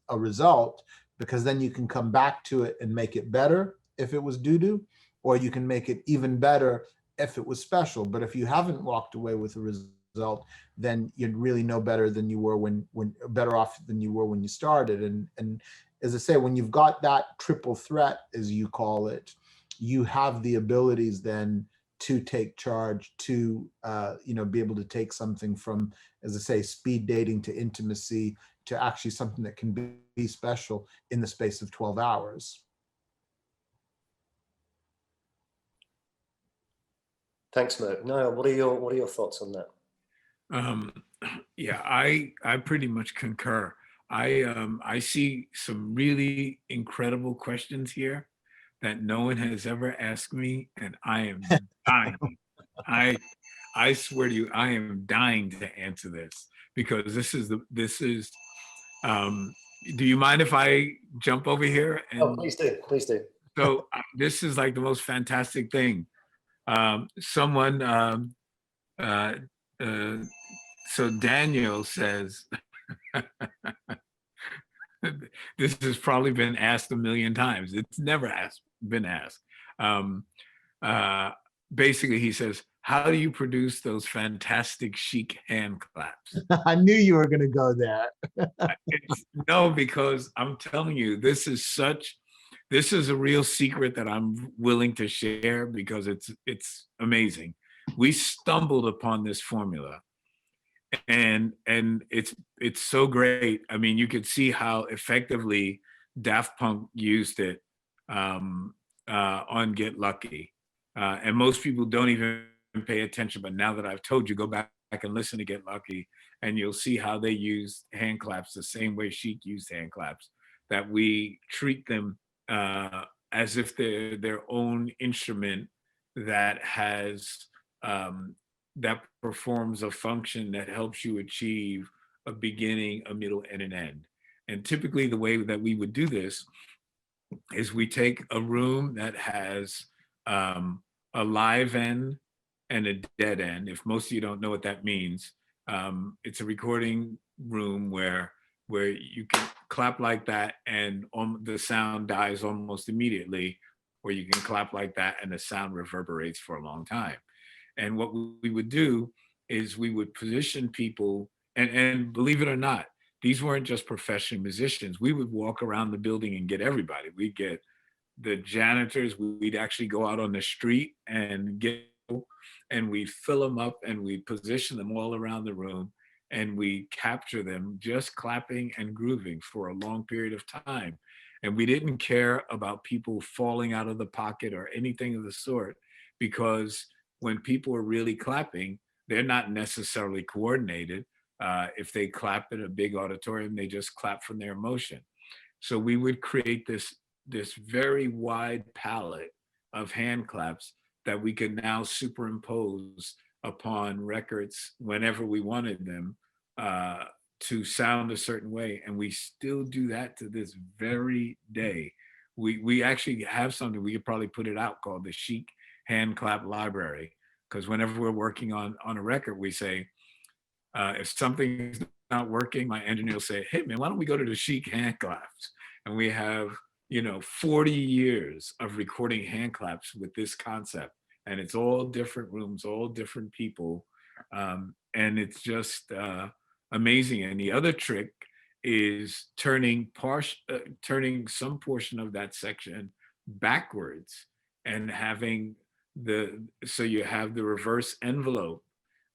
S4: result, because then you can come back to it and make it better if it was doo-doo, or you can make it even better if it was special. But if you haven't walked away with a result, then you're really no better than you were when better off than you were when you started. And as I say, when you've got that triple threat, as you call it, you have the abilities then to take charge, to you know, be able to take something from, as I say, speed dating to intimacy, to actually something that can be special in the space of 12 hours.
S1: Thanks, Merck. Niall, what are your thoughts on that?
S2: Yeah, I pretty much concur. I see some really incredible questions here that no one has ever asked me, and I am dying. I swear to you, I am dying to answer this because this is. Do you mind if I jump over here?
S1: Oh,
S2: And
S1: please do, please do.
S2: so this is like the most fantastic thing. Someone uh, uh, so Daniel says, this has probably been asked a million times. It's never been asked. Um, uh, Basically, he says, how do you produce those fantastic Chic hand claps?
S4: I knew you were going to go there.
S2: No, because I'm telling you, this is a real secret that I'm willing to share because it's amazing. We stumbled upon this formula, and it's so great. I mean, you could see how effectively Daft Punk used it on Get Lucky, and most people don't even pay attention. But now that I've told you, go back and listen to Get Lucky, and you'll see how they use hand claps the same way Chic used hand claps. That we treat them as if they're their own instrument that has that performs a function that helps you achieve a beginning, a middle, and an end. And typically, the way that we would do this is we take a room that has a live end and a dead end. If most of you don't know what that means, it's a recording room where you can clap like that and the sound dies almost immediately, or you can clap like that and the sound reverberates for a long time. And what we would do is we would position people, and believe it or not, these weren't just professional musicians. We would walk around the building and get everybody. We'd get the janitors. We'd actually go out on the street and we'd fill them up and we'd position them all around the room and we capture them just clapping and grooving for a long period of time. And we didn't care about people falling out of the pocket or anything of the sort, because when people are really clapping, they're not necessarily coordinated. If they clap in a big auditorium, they just clap from their emotion. So we would create this very wide palette of hand claps that we could now superimpose upon records whenever we wanted them to sound a certain way. And we still do that to this very day. We actually have something, we could probably put it out, called the Chic Hand Clap Library, because whenever we're working on a record, we say, if something's not working, my engineer will say, hey man, why don't we go to the Chic hand claps? And we have 40 years of recording hand claps with this concept, and it's all different rooms, all different people, and it's just amazing. And the other trick is turning some portion of that section backwards and having so you have the reverse envelope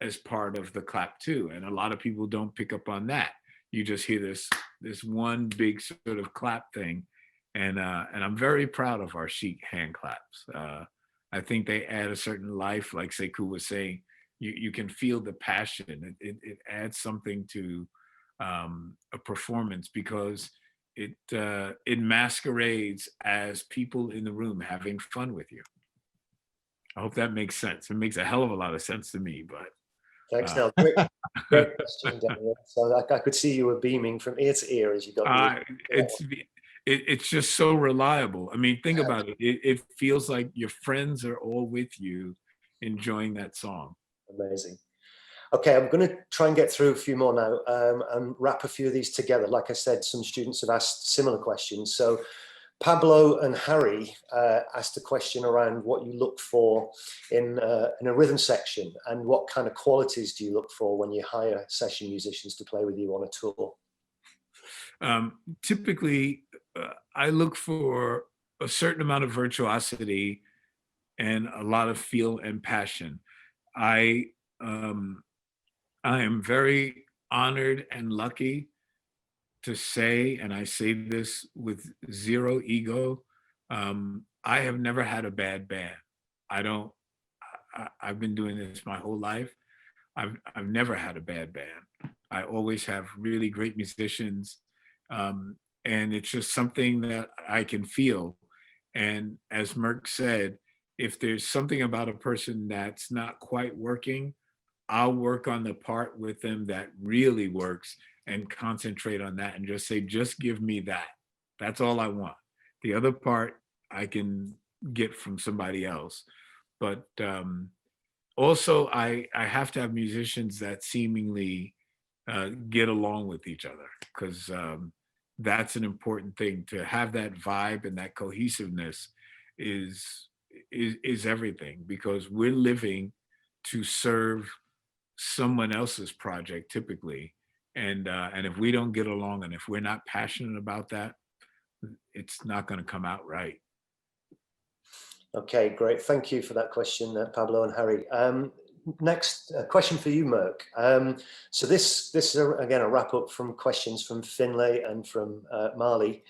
S2: as part of the clap too. And a lot of people don't pick up on that. You just hear this one big sort of clap thing. And I'm very proud of our Chic hand claps. I think they add a certain life, like Sekou was saying. You can feel the passion. It adds something to a performance, because it masquerades as people in the room having fun with you. I hope that makes sense. It makes a hell of a lot of sense to me, but.
S1: Thanks, Nell. Great question, Daniel. So I could see you were beaming from ear to ear as you got.
S2: It's just so reliable. I mean, think about it. It feels like your friends are all with you, enjoying that song.
S1: Amazing. Okay, I'm going to try and get through a few more now and wrap a few of these together. Like I said, some students have asked similar questions. So Pablo and Harry asked a question around what you look for in a rhythm section, and what kind of qualities do you look for when you hire session musicians to play with you on a tour?
S2: Typically, I look for a certain amount of virtuosity and a lot of feel and passion. I am very honored and lucky to say, and I say this with zero ego, I have never had a bad band. I've been doing this my whole life. I've never had a bad band. I always have really great musicians, and it's just something that I can feel. And as Merck said, if there's something about a person that's not quite working, I'll work on the part with them that really works and concentrate on that and just say, just give me that. That's all I want. The other part I can get from somebody else. But also, I have to have musicians that seemingly get along with each other, because that's an important thing. To have that vibe and that cohesiveness is is everything, because we're living to serve someone else's project typically, and if we don't get along and if we're not passionate about that, it's not going to come out right.
S1: Okay, great. Thank you for that question, Pablo and Harry. Next question for you, Merck. So this is again a wrap up from questions from Finlay and from Marley.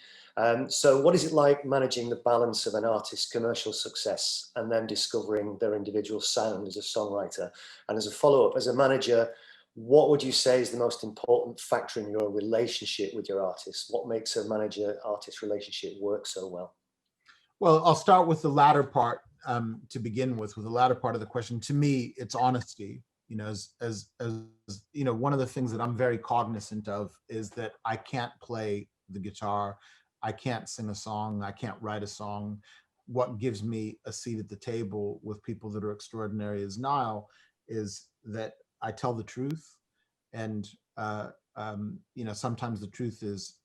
S1: So what is it like managing the balance of an artist's commercial success and then discovering their individual sound as a songwriter? And as a follow-up, as a manager, what would you say is the most important factor in your relationship with your artist? What makes a manager-artist relationship work so well?
S4: Well, I'll start with the latter part to begin with the latter part of the question. To me, it's honesty. You know, as you know, one of the things that I'm very cognizant of is that I can't play the guitar, I can't sing a song, I can't write a song. What gives me a seat at the table with people that are extraordinary as Nile is that I tell the truth, and you know, sometimes the truth is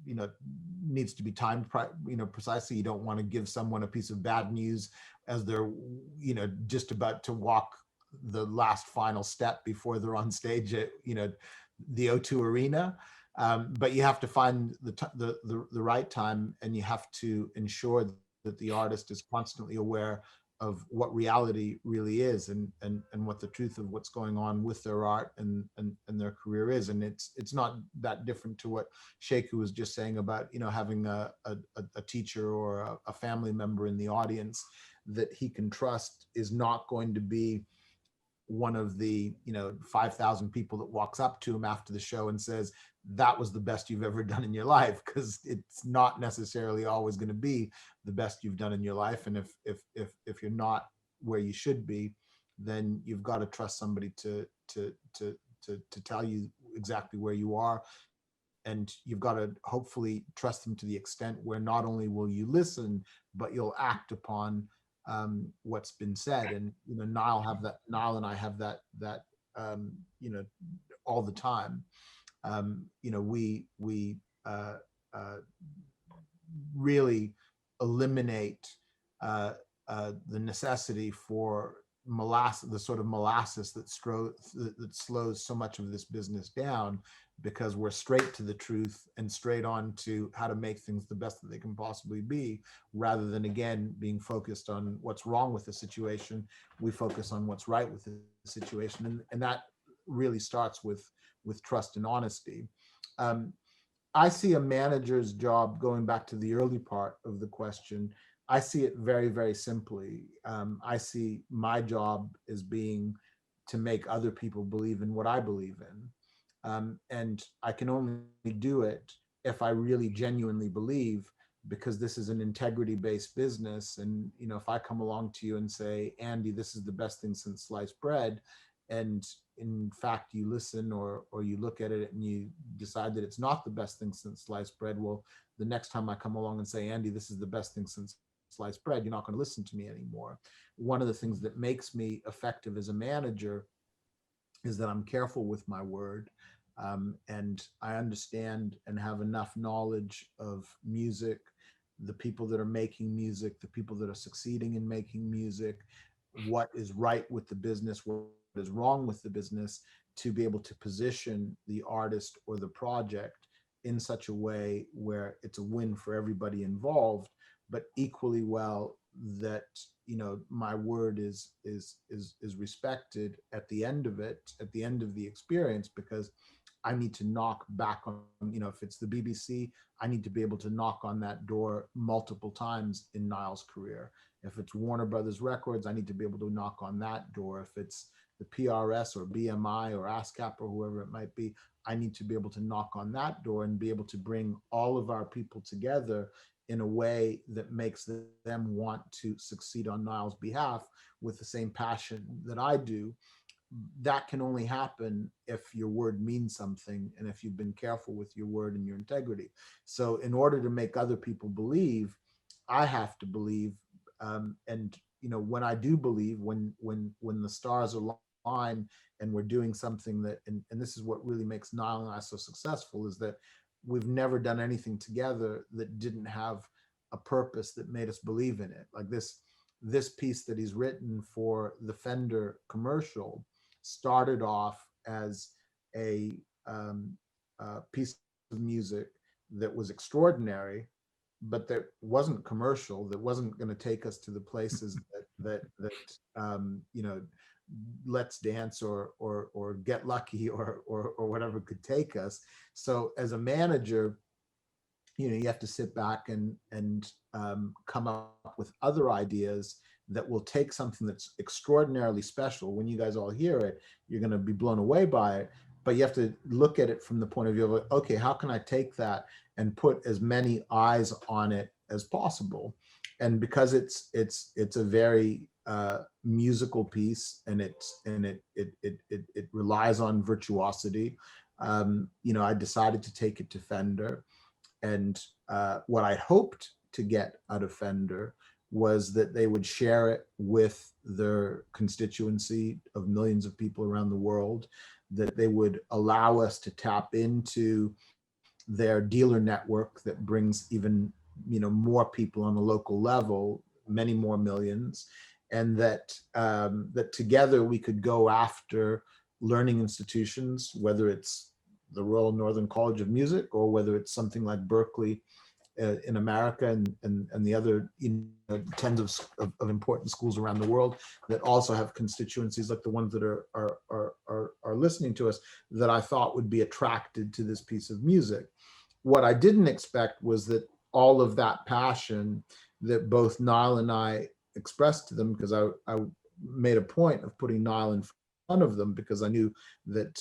S4: you know, needs to be timed, you know, precisely. You don't want to give someone a piece of bad news as they're, you know, just about to walk the last final step before they're on stage at, you know, the O2 Arena. But you have to find the right time, and you have to ensure that the artist is constantly aware of what reality really is, and what the truth of what's going on with their art and their career is. And it's not that different to what Sheikh was just saying about, you know, having a teacher or a family member in the audience that he can trust is not going to be one of the, you know, 5,000 people that walks up to him after the show and says, that was the best you've ever done in your life, because it's not necessarily always going to be the best you've done in your life. And if you're not where you should be, then you've got to trust somebody to tell you exactly where you are. And you've got to hopefully trust them to the extent where not only will you listen, but you'll act upon what's been said. And, you know, Nile and I have that you know, all the time. You know, we really eliminate the necessity for molasses, the sort of molasses that slows so much of this business down, because we're straight to the truth and straight on to how to make things the best that they can possibly be, rather than, again, being focused on what's wrong with the situation. We focus on what's right with the situation, and that really starts with trust and honesty. I see a manager's job, going back to the early part of the question, I see it very, very simply. I see my job as being to make other people believe in what I believe in. And I can only do it if I really genuinely believe, because this is an integrity-based business. And, you know, if I come along to you and say, Andy, this is the best thing since sliced bread, and in fact you listen or you look at it and you decide that it's not the best thing since sliced bread, well, the next time I come along and say, Andy, this is the best thing since sliced bread, you're not going to listen to me anymore. One of the things that makes me effective as a manager is that I'm careful with my word, and I understand and have enough knowledge of music, the people that are making music, the people that are succeeding in making music, what is right with the business, what is wrong with the business, to be able to position the artist or the project in such a way where it's a win for everybody involved, but equally well that, you know, my word is respected at the end of it, at the end of the experience, because I need to knock back on, you know, if it's the BBC, I need to be able to knock on that door multiple times in Nile's career. If it's Warner Brothers Records, I need to be able to knock on that door. If it's the PRS or BMI or ASCAP or whoever it might be, I need to be able to knock on that door and be able to bring all of our people together in a way that makes them want to succeed on Nile's behalf with the same passion that I do. That can only happen if your word means something and if you've been careful with your word and your integrity. So in order to make other people believe, I have to believe. And when I do believe, when the stars align and we're doing something that, and this is what really makes Nile and I so successful, is that we've never done anything together that didn't have a purpose that made us believe in it. Like this piece that he's written for the Fender commercial started off as a piece of music that was extraordinary, but that wasn't commercial, that wasn't going to take us to the places that Let's Dance or Get Lucky or whatever could take us. So as a manager, you have to sit back and come up with other ideas that will take something that's extraordinarily special. When you guys all hear it, you're going to be blown away by it. But you have to look at it from the point of view of, okay, how can I take that and put as many eyes on it as possible? And because it's a very musical piece, and it relies on virtuosity, I decided to take it to Fender. And what I hoped to get out of Fender was that they would share it with their constituency of millions of people around the world, that they would allow us to tap into their dealer network that brings even more people on a local level, many more millions, and that together we could go after learning institutions, whether it's the Royal Northern College of Music or whether it's something like Berkeley in America and the other tens of important schools around the world that also have constituencies like the ones that are listening to us, that I thought would be attracted to this piece of music. What I didn't expect was that all of that passion that both Nile and I expressed to them, because I made a point of putting Nile in front of them because I knew that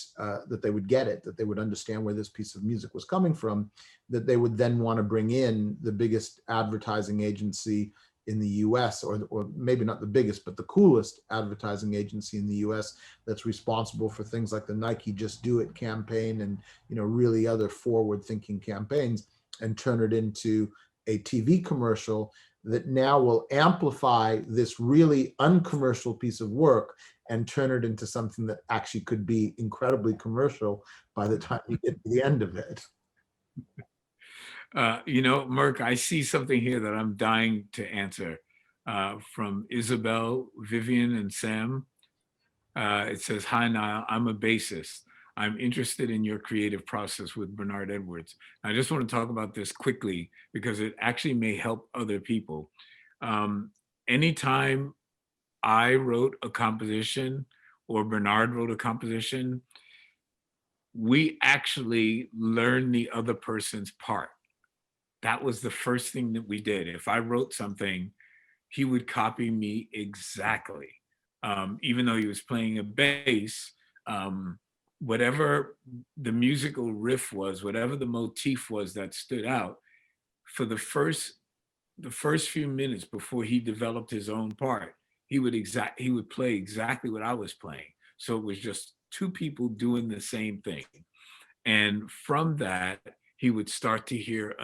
S4: they would get it, that they would understand where this piece of music was coming from, that they would then want to bring in the biggest advertising agency in the US, or maybe not the biggest, but the coolest advertising agency in the US that's responsible for things like the Nike Just Do It campaign and really other forward-thinking campaigns, and turn it into a TV commercial that now will amplify this really uncommercial piece of work and turn it into something that actually could be incredibly commercial by the time you get to the end of it.
S2: Merck, I see something here that I'm dying to answer from Isabel, Vivian, and Sam. It says, "Hi, Nile, I'm a bassist. I'm interested in your creative process with Bernard Edwards." I just want to talk about this quickly because it actually may help other people. Anytime I wrote a composition or Bernard wrote a composition, we actually learned the other person's part. That was the first thing that we did. If I wrote something, he would copy me exactly. Even though he was playing a bass, whatever the musical riff was, whatever the motif was that stood out, for the first few minutes before he developed his own part, he would play exactly what I was playing. So it was just two people doing the same thing. And from that, he would start to hear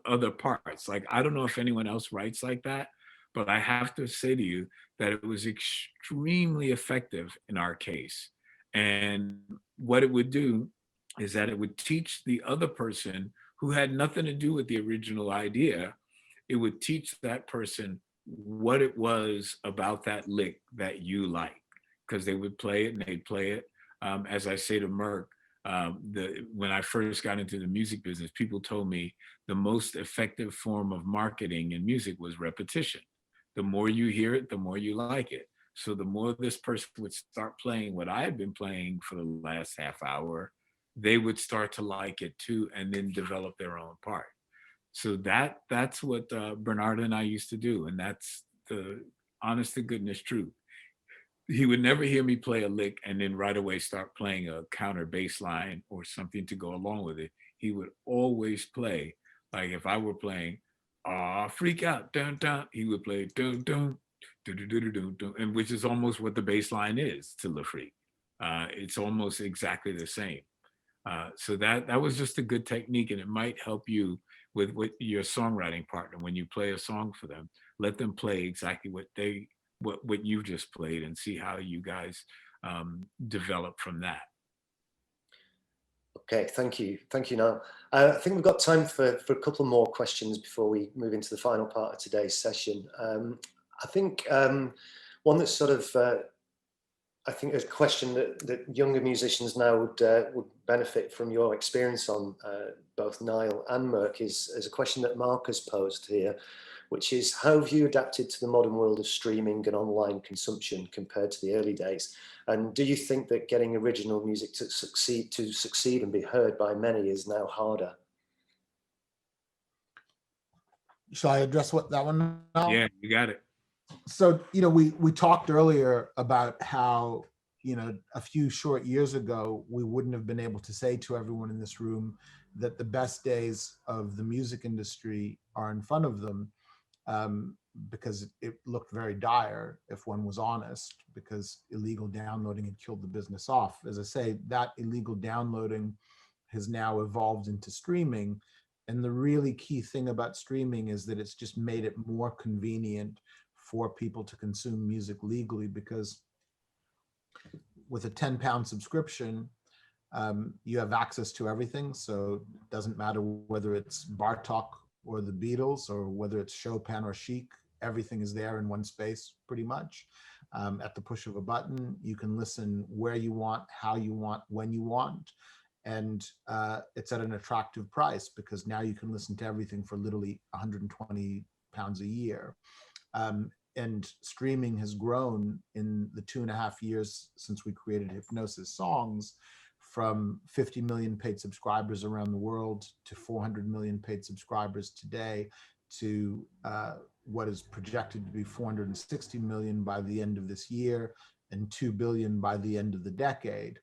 S2: other parts. Like, I don't know if anyone else writes like that, but I have to say to you that it was extremely effective in our case. And what it would do is that it would teach the other person who had nothing to do with the original idea, it would teach that person what it was about that lick that you like, because they would play it and they'd play it. As I say to Merck, when I first got into the music business, people told me the most effective form of marketing in music was repetition. The more you hear it, the more you like it. So the more this person would start playing what I had been playing for the last half hour, they would start to like it too, and then develop their own part. So that's what Bernard and I used to do, and that's the honest to goodness truth. He would never hear me play a lick and then right away start playing a counter bass line or something to go along with it. He would always play, like if I were playing freak out dun dun, he would play dun dun dun dun dun dun dun, and which is almost what the bass line is to Le Freak. It's almost exactly the same. So that was just a good technique, and it might help you with your songwriting partner when you play a song for them. Let them play exactly what you just played, and see how you guys develop from that.
S1: Okay, thank you, Niall. I think we've got time for a couple more questions before we move into the final part of today's session. I think one that's sort of I think a question that younger musicians now would benefit from your experience on both Nile and Merck is a question that Mark has posed here, which is, how have you adapted to the modern world of streaming and online consumption compared to the early days? And do you think that getting original music to succeed and be heard by many is now harder?
S4: Shall I address that one now?
S2: Yeah, you got it.
S4: So, we talked earlier about how, a few short years ago, we wouldn't have been able to say to everyone in this room that the best days of the music industry are in front of them, because it looked very dire, if one was honest, because illegal downloading had killed the business off. As I say, that illegal downloading has now evolved into streaming. And the really key thing about streaming is that it's just made it more convenient for people to consume music legally, because with a £10 subscription, you have access to everything. So it doesn't matter whether it's Bartok or the Beatles, or whether it's Chopin or Chic, everything is there in one space pretty much. At the push of a button, you can listen where you want, how you want, when you want. And it's at an attractive price, because now you can listen to everything for literally £120 a year. And streaming has grown in the 2.5 years since we created Hypnosis Songs, from 50 million paid subscribers around the world to 400 million paid subscribers today, to what is projected to be 460 million by the end of this year, and 2 billion by the end of the decade.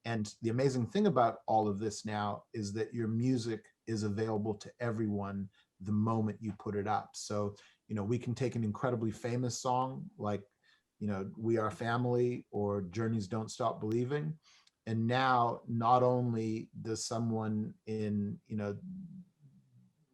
S4: And the amazing thing about all of this now is that your music is available to everyone the moment you put it up. So, we can take an incredibly famous song like, We Are Family or Journey's Don't Stop Believing. And now not only does someone in,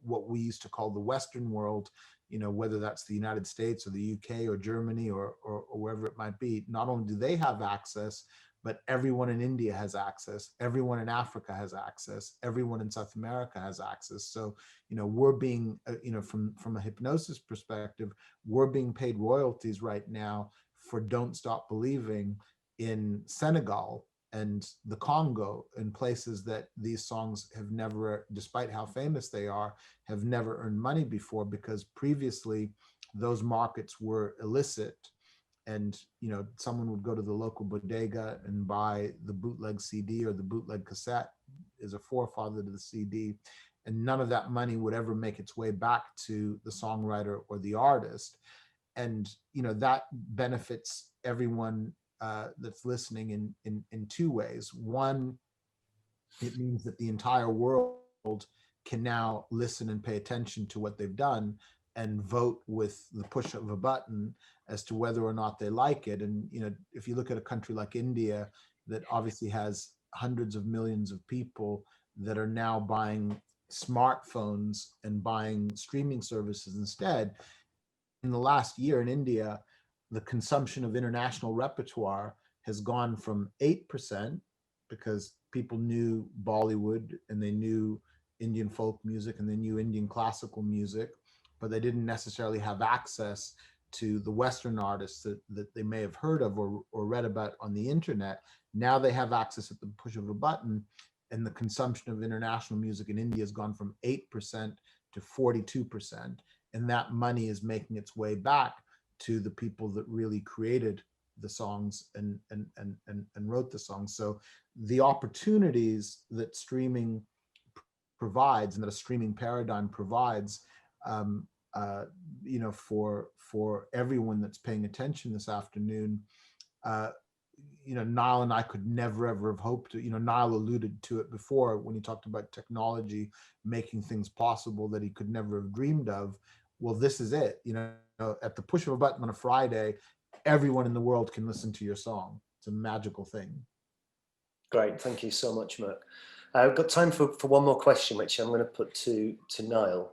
S4: what we used to call the Western world, whether that's the United States or the UK or Germany or wherever it might be, not only do they have access, but everyone in India has access, everyone in Africa has access, everyone in South America has access. So, we're being, from a Hypnosis perspective, we're being paid royalties right now for Don't Stop Believing in Senegal and the Congo, and places that these songs have never, despite how famous they are, have never earned money before, because previously those markets were illicit. And someone would go to the local bodega and buy the bootleg CD or the bootleg cassette, is a forefather to the CD, and none of that money would ever make its way back to the songwriter or the artist. And that benefits everyone that's listening in two ways. One, it means that the entire world can now listen and pay attention to what they've done and vote with the push of a button as to whether or not they like it. And if you look at a country like India, that obviously has hundreds of millions of people that are now buying smartphones and buying streaming services instead. In the last year in India, the consumption of international repertoire has gone from 8%, because people knew Bollywood and they knew Indian folk music and they knew Indian classical music, but they didn't necessarily have access to the Western artists that they may have heard of or read about on the internet. Now they have access at the push of a button, and the consumption of international music in India has gone from 8% to 42%. And that money is making its way back to the people that really created the songs and wrote the songs. So the opportunities that streaming provides and that a streaming paradigm provides, you know, for everyone that's paying attention this afternoon. You know, Nile and I could never ever have hoped to, you know, Nile alluded to it before when he talked about technology making things possible that he could never have dreamed of. Well, this is it, you know, at the push of a button on a Friday, everyone in the world can listen to your song. It's a magical thing.
S1: Great, thank you so much, Merck. I've got time for one more question, which I'm going to put to Nile.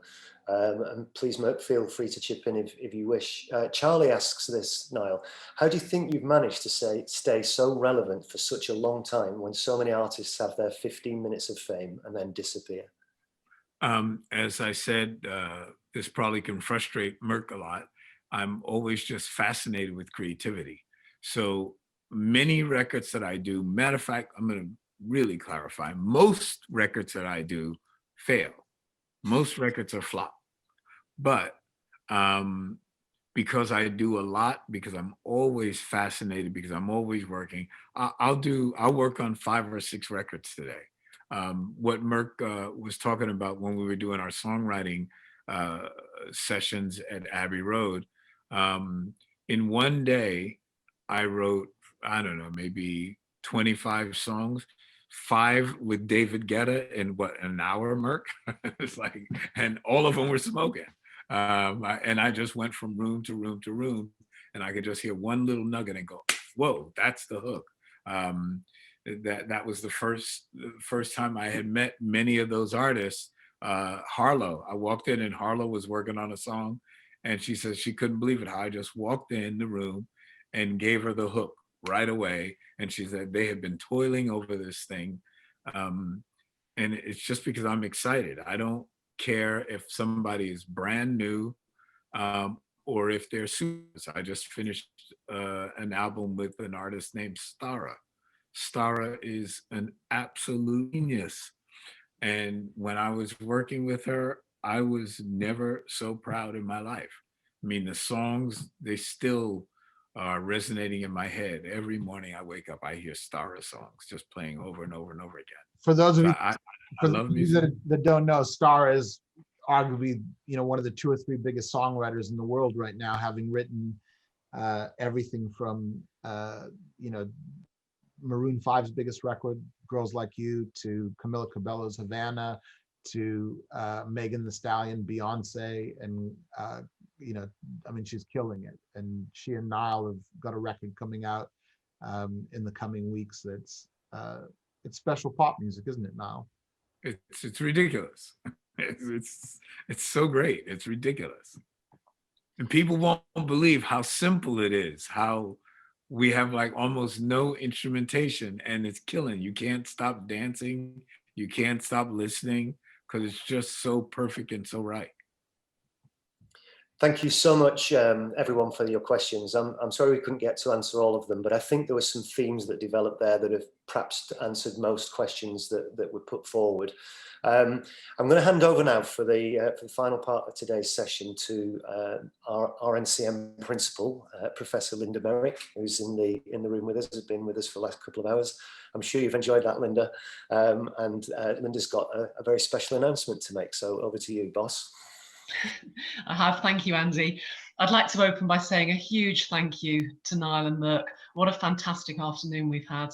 S1: And please, Merck, feel free to chip in if you wish. Charlie asks this, Nile, how do you think you've managed to stay so relevant for such a long time when so many artists have their 15 minutes of fame and then disappear?
S2: As I said, this probably can frustrate Merck a lot. I'm always just fascinated with creativity. So many records that I do, matter of fact, I'm going to really clarify, most records that I do fail. Most records are flop. But because I do a lot, because I'm always fascinated, because I'm always working, I'll work on 5 or 6 records today. What Merck was talking about when we were doing our songwriting sessions at Abbey Road, in one day, I wrote, I don't know, maybe 25 songs, 5 with David Guetta in what, an hour, Merck? It's like, and all of them were smoking. And I just went from room to room to room, and I could just hear one little nugget and go, whoa, that's the hook. That was the first time I had met many of those artists. Harlow, I walked in and Harlow was working on a song, and she said she couldn't believe it, how I just walked in the room and gave her the hook right away. And she said they had been toiling over this thing. And it's just because I'm excited. I don't care if somebody is brand new or if they're super. I just finished an album with an artist named Stara. Stara is an absolute genius. And when I was working with her, I was never so proud in my life. I mean, the songs, they still are resonating in my head. Every morning I wake up, I hear Stara songs just playing over and over and over again.
S4: For those of
S2: So
S4: you,
S2: I
S4: for
S2: love
S4: those
S2: music.
S4: that don't know, Stara is arguably, you know, one of the 2 or 3 biggest songwriters in the world right now, having written everything from, you know, Maroon 5's biggest record, Girls Like You, to Camila Cabello's Havana, to Megan Thee Stallion, Beyonce, and you know, I mean, she's killing it. And she and Nile have got a record coming out in the coming weeks. That's it's special pop music, isn't it, Nile?
S2: It's ridiculous. It's so great. It's ridiculous. And people won't believe how simple it is, how we have like almost no instrumentation, and it's killing. You can't stop dancing. You can't stop listening because it's just so perfect and so right.
S1: Thank you so much, everyone, for your questions. I'm sorry we couldn't get to answer all of them, but I think there were some themes that developed there that have perhaps answered most questions that were put forward. I'm going to hand over now for the final part of today's session to our RNCM principal, Professor Linda Merrick, who's in the room with us, has been with us for the last couple of hours. I'm sure you've enjoyed that, Linda. And Linda's got a very special announcement to make. So over to you, boss.
S6: I have. Thank you, Andy. I'd like to open by saying a huge thank you to Nile and Merck. What a fantastic afternoon we've had.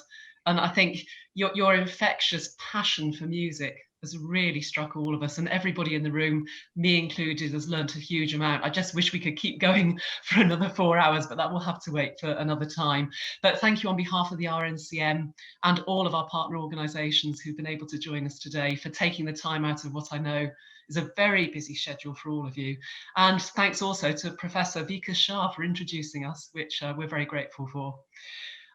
S6: And I think your infectious passion for music has really struck all of us, and everybody in the room, me included, has learnt a huge amount. I just wish we could keep going for another 4 hours, but that will have to wait for another time. But thank you on behalf of the RNCM and all of our partner organisations who've been able to join us today for taking the time out of what I know is a very busy schedule for all of you. And thanks also to Professor Vikas Shah for introducing us, which we're very grateful for.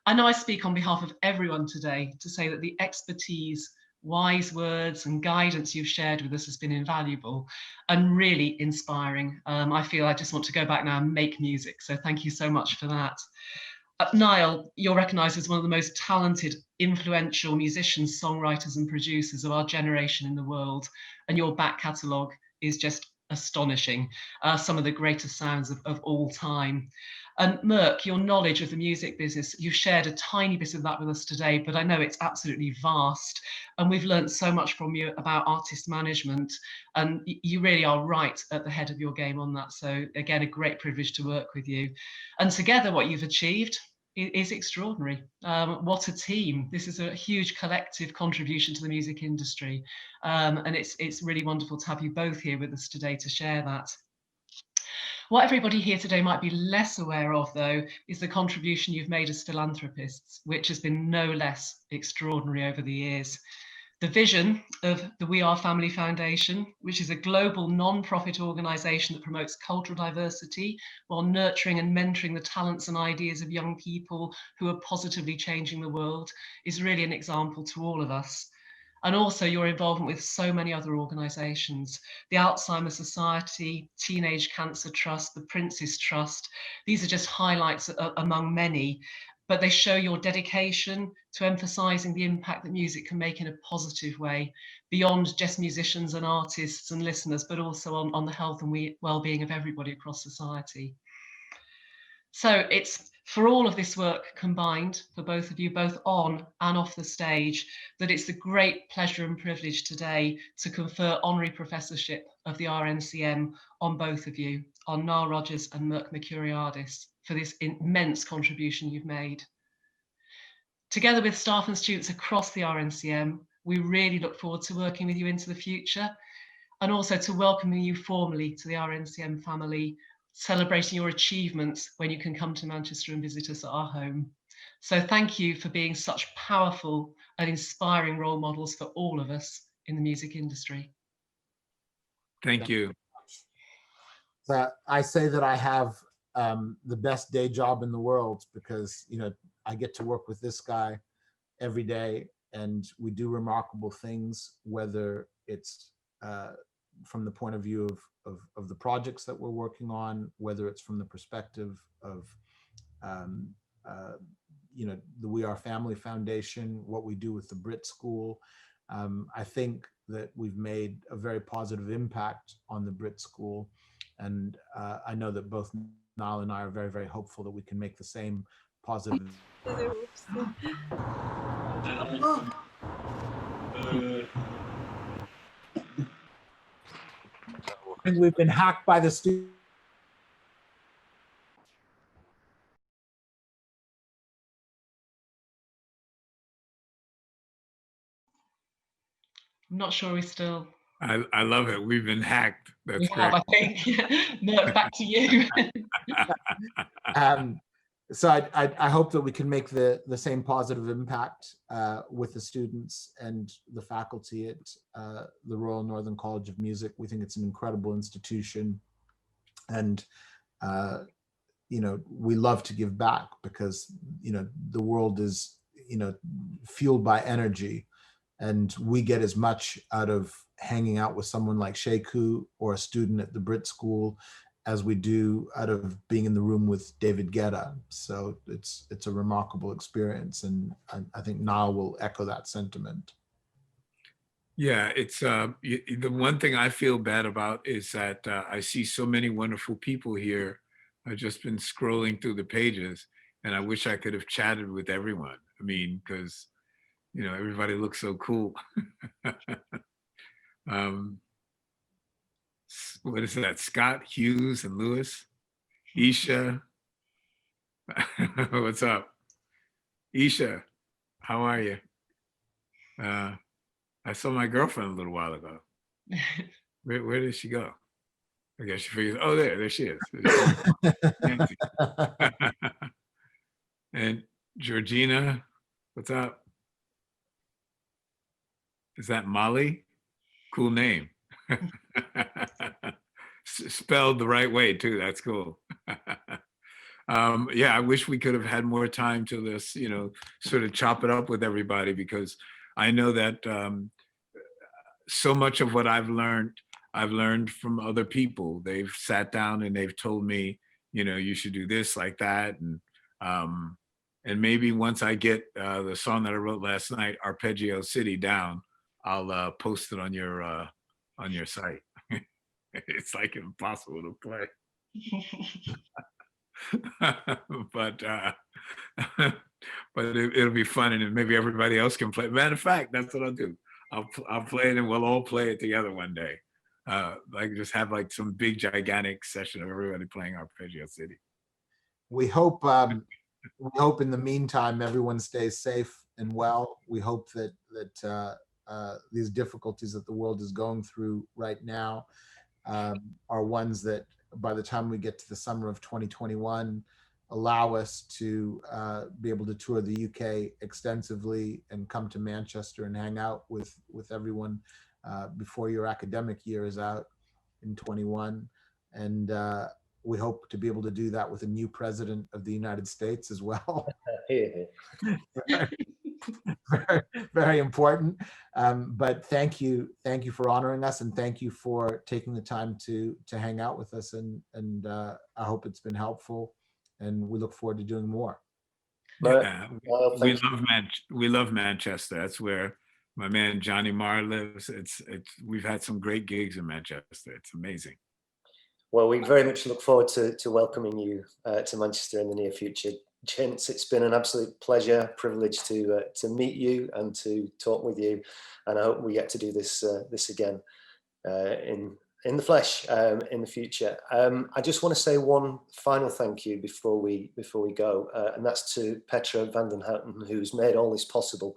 S6: I know I speak on behalf of everyone today to say that the expertise, wise words and guidance you've shared with us has been invaluable and really inspiring. I feel I just want to go back now and make music. So thank you so much for that. Nile, you're recognised as one of the most talented, influential musicians, songwriters and producers of our generation in the world. And your back catalogue is just astonishing, some of the greatest sounds of all time. And Merck, your knowledge of the music business, you've shared a tiny bit of that with us today, but I know it's absolutely vast. And we've learned so much from you about artist management. And you really are right at the head of your game on that. So again, a great privilege to work with you. And together what you've achieved is extraordinary. What a team. This is a huge collective contribution to the music industry. And it's really wonderful to have you both here with us today to share that. What everybody here today might be less aware of, though, is the contribution you've made as philanthropists, which has been no less extraordinary over the years. The vision of the We Are Family Foundation, which is a global non-profit organisation that promotes cultural diversity while nurturing and mentoring the talents and ideas of young people who are positively changing the world, is really an example to all of us. And also your involvement with so many other organisations, the Alzheimer's Society, Teenage Cancer Trust, the Prince's Trust. These are just highlights among many, but they show your dedication to emphasising the impact that music can make in a positive way, beyond just musicians and artists and listeners, but also on the health and well-being of everybody across society. So it's for all of this work combined, for both of you, both on and off the stage, that it's a great pleasure and privilege today to confer honorary professorship of the RNCM on both of you, on Nile Rodgers and Merck Mercuriadis, for this immense contribution you've made. Together with staff and students across the RNCM, we really look forward to working with you into the future, and also to welcoming you formally to the RNCM family, celebrating your achievements when you can come to Manchester and visit us at our home. So thank you for being such powerful and inspiring role models for all of us in the music industry.
S2: Thank you.
S4: So I say that I have the best day job in the world because, you know, I get to work with this guy every day and we do remarkable things, whether it's from the point of view of the projects that we're working on, whether it's from the perspective of, you know, the We Are Family Foundation, what we do with the Brit School. I think that we've made a very positive impact on the Brit School. And I know that both Nile and I are very, very hopeful that we can make the same positive. And we've been hacked by the students.
S6: I'm not sure we still.
S2: I love it. We've been hacked. That's
S6: We
S2: great.
S6: have, I think. Merck, back to you.
S4: So I hope that we can make the same positive impact with the students and the faculty at the Royal Northern College of Music. We think it's an incredible institution, and you know, we love to give back because, you know, the world is, you know, fueled by energy, and we get as much out of hanging out with someone like Sheku or a student at the Brit School as we do out of being in the room with David Guetta. So it's a remarkable experience, and I think Nile will echo that sentiment.
S2: Yeah, it's the one thing I feel bad about is that I see so many wonderful people here. I've just been scrolling through the pages, and I wish I could have chatted with everyone. I mean, because, you know, everybody looks so cool. What is that? Scott, Hughes, and Lewis, Isha. What's up, Isha? How are you? I saw my girlfriend a little while ago. Where did she go? I guess she figures, oh, there she is. Nancy. And Georgina, what's up? Is that Molly? Cool name. Spelled the right way too. That's cool. Yeah, I wish we could have had more time to this, you know, sort of chop it up with everybody, because I know that so much of what I've learned from other people. They've sat down and they've told me, you know, you should do this, like that, and maybe once I get the song that I wrote last night, Arpeggio City, down, I'll post it on your site. It's like impossible to play. but it'll be fun, and maybe everybody else can play. Matter of fact, that's what I'll do. I'll play it, and we'll all play it together one day. Like just have like some big gigantic session of everybody playing Arpeggio City.
S4: We hope in the meantime everyone stays safe and well. We hope that these difficulties that the world is going through right now are ones that by the time we get to the summer of 2021 allow us to be able to tour the UK extensively and come to Manchester and hang out with everyone before your academic year is out in 21. And we hope to be able to do that with a new president of the United States as well. very, very important. But thank you for honoring us, and thank you for taking the time to hang out with us. And I hope it's been helpful, and we look forward to doing more.
S2: Yeah, we love Manchester. That's where my man Johnny Marr lives. We've had some great gigs in Manchester. It's amazing.
S1: Well, we very much look forward to welcoming you to Manchester in the near future, gents. It's been an absolute pleasure, privilege to meet you and to talk with you, and I hope we get to do this again in the flesh in the future. I just want to say one final thank you before we go, and that's to Petra van den Houten, who's made all this possible.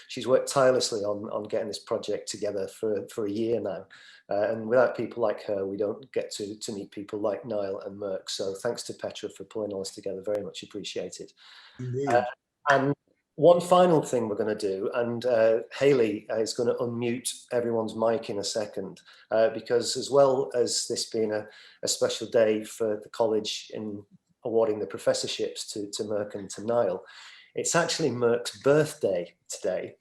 S1: She's worked tirelessly on getting this project together for a year now. And without people like her, we don't get to meet people like Nile and Merck. So thanks to Petra for pulling all this together. Very much appreciated. And one final thing we're going to do, and Hayley is going to unmute everyone's mic in a second, because as well as this being a special day for the college in awarding the professorships to Merck and to Nile, it's actually Merck's birthday today.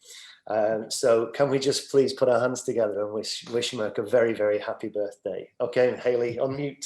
S1: So can we just please put our hands together and wish Merck a very, very happy birthday. Okay, Hayley, unmute.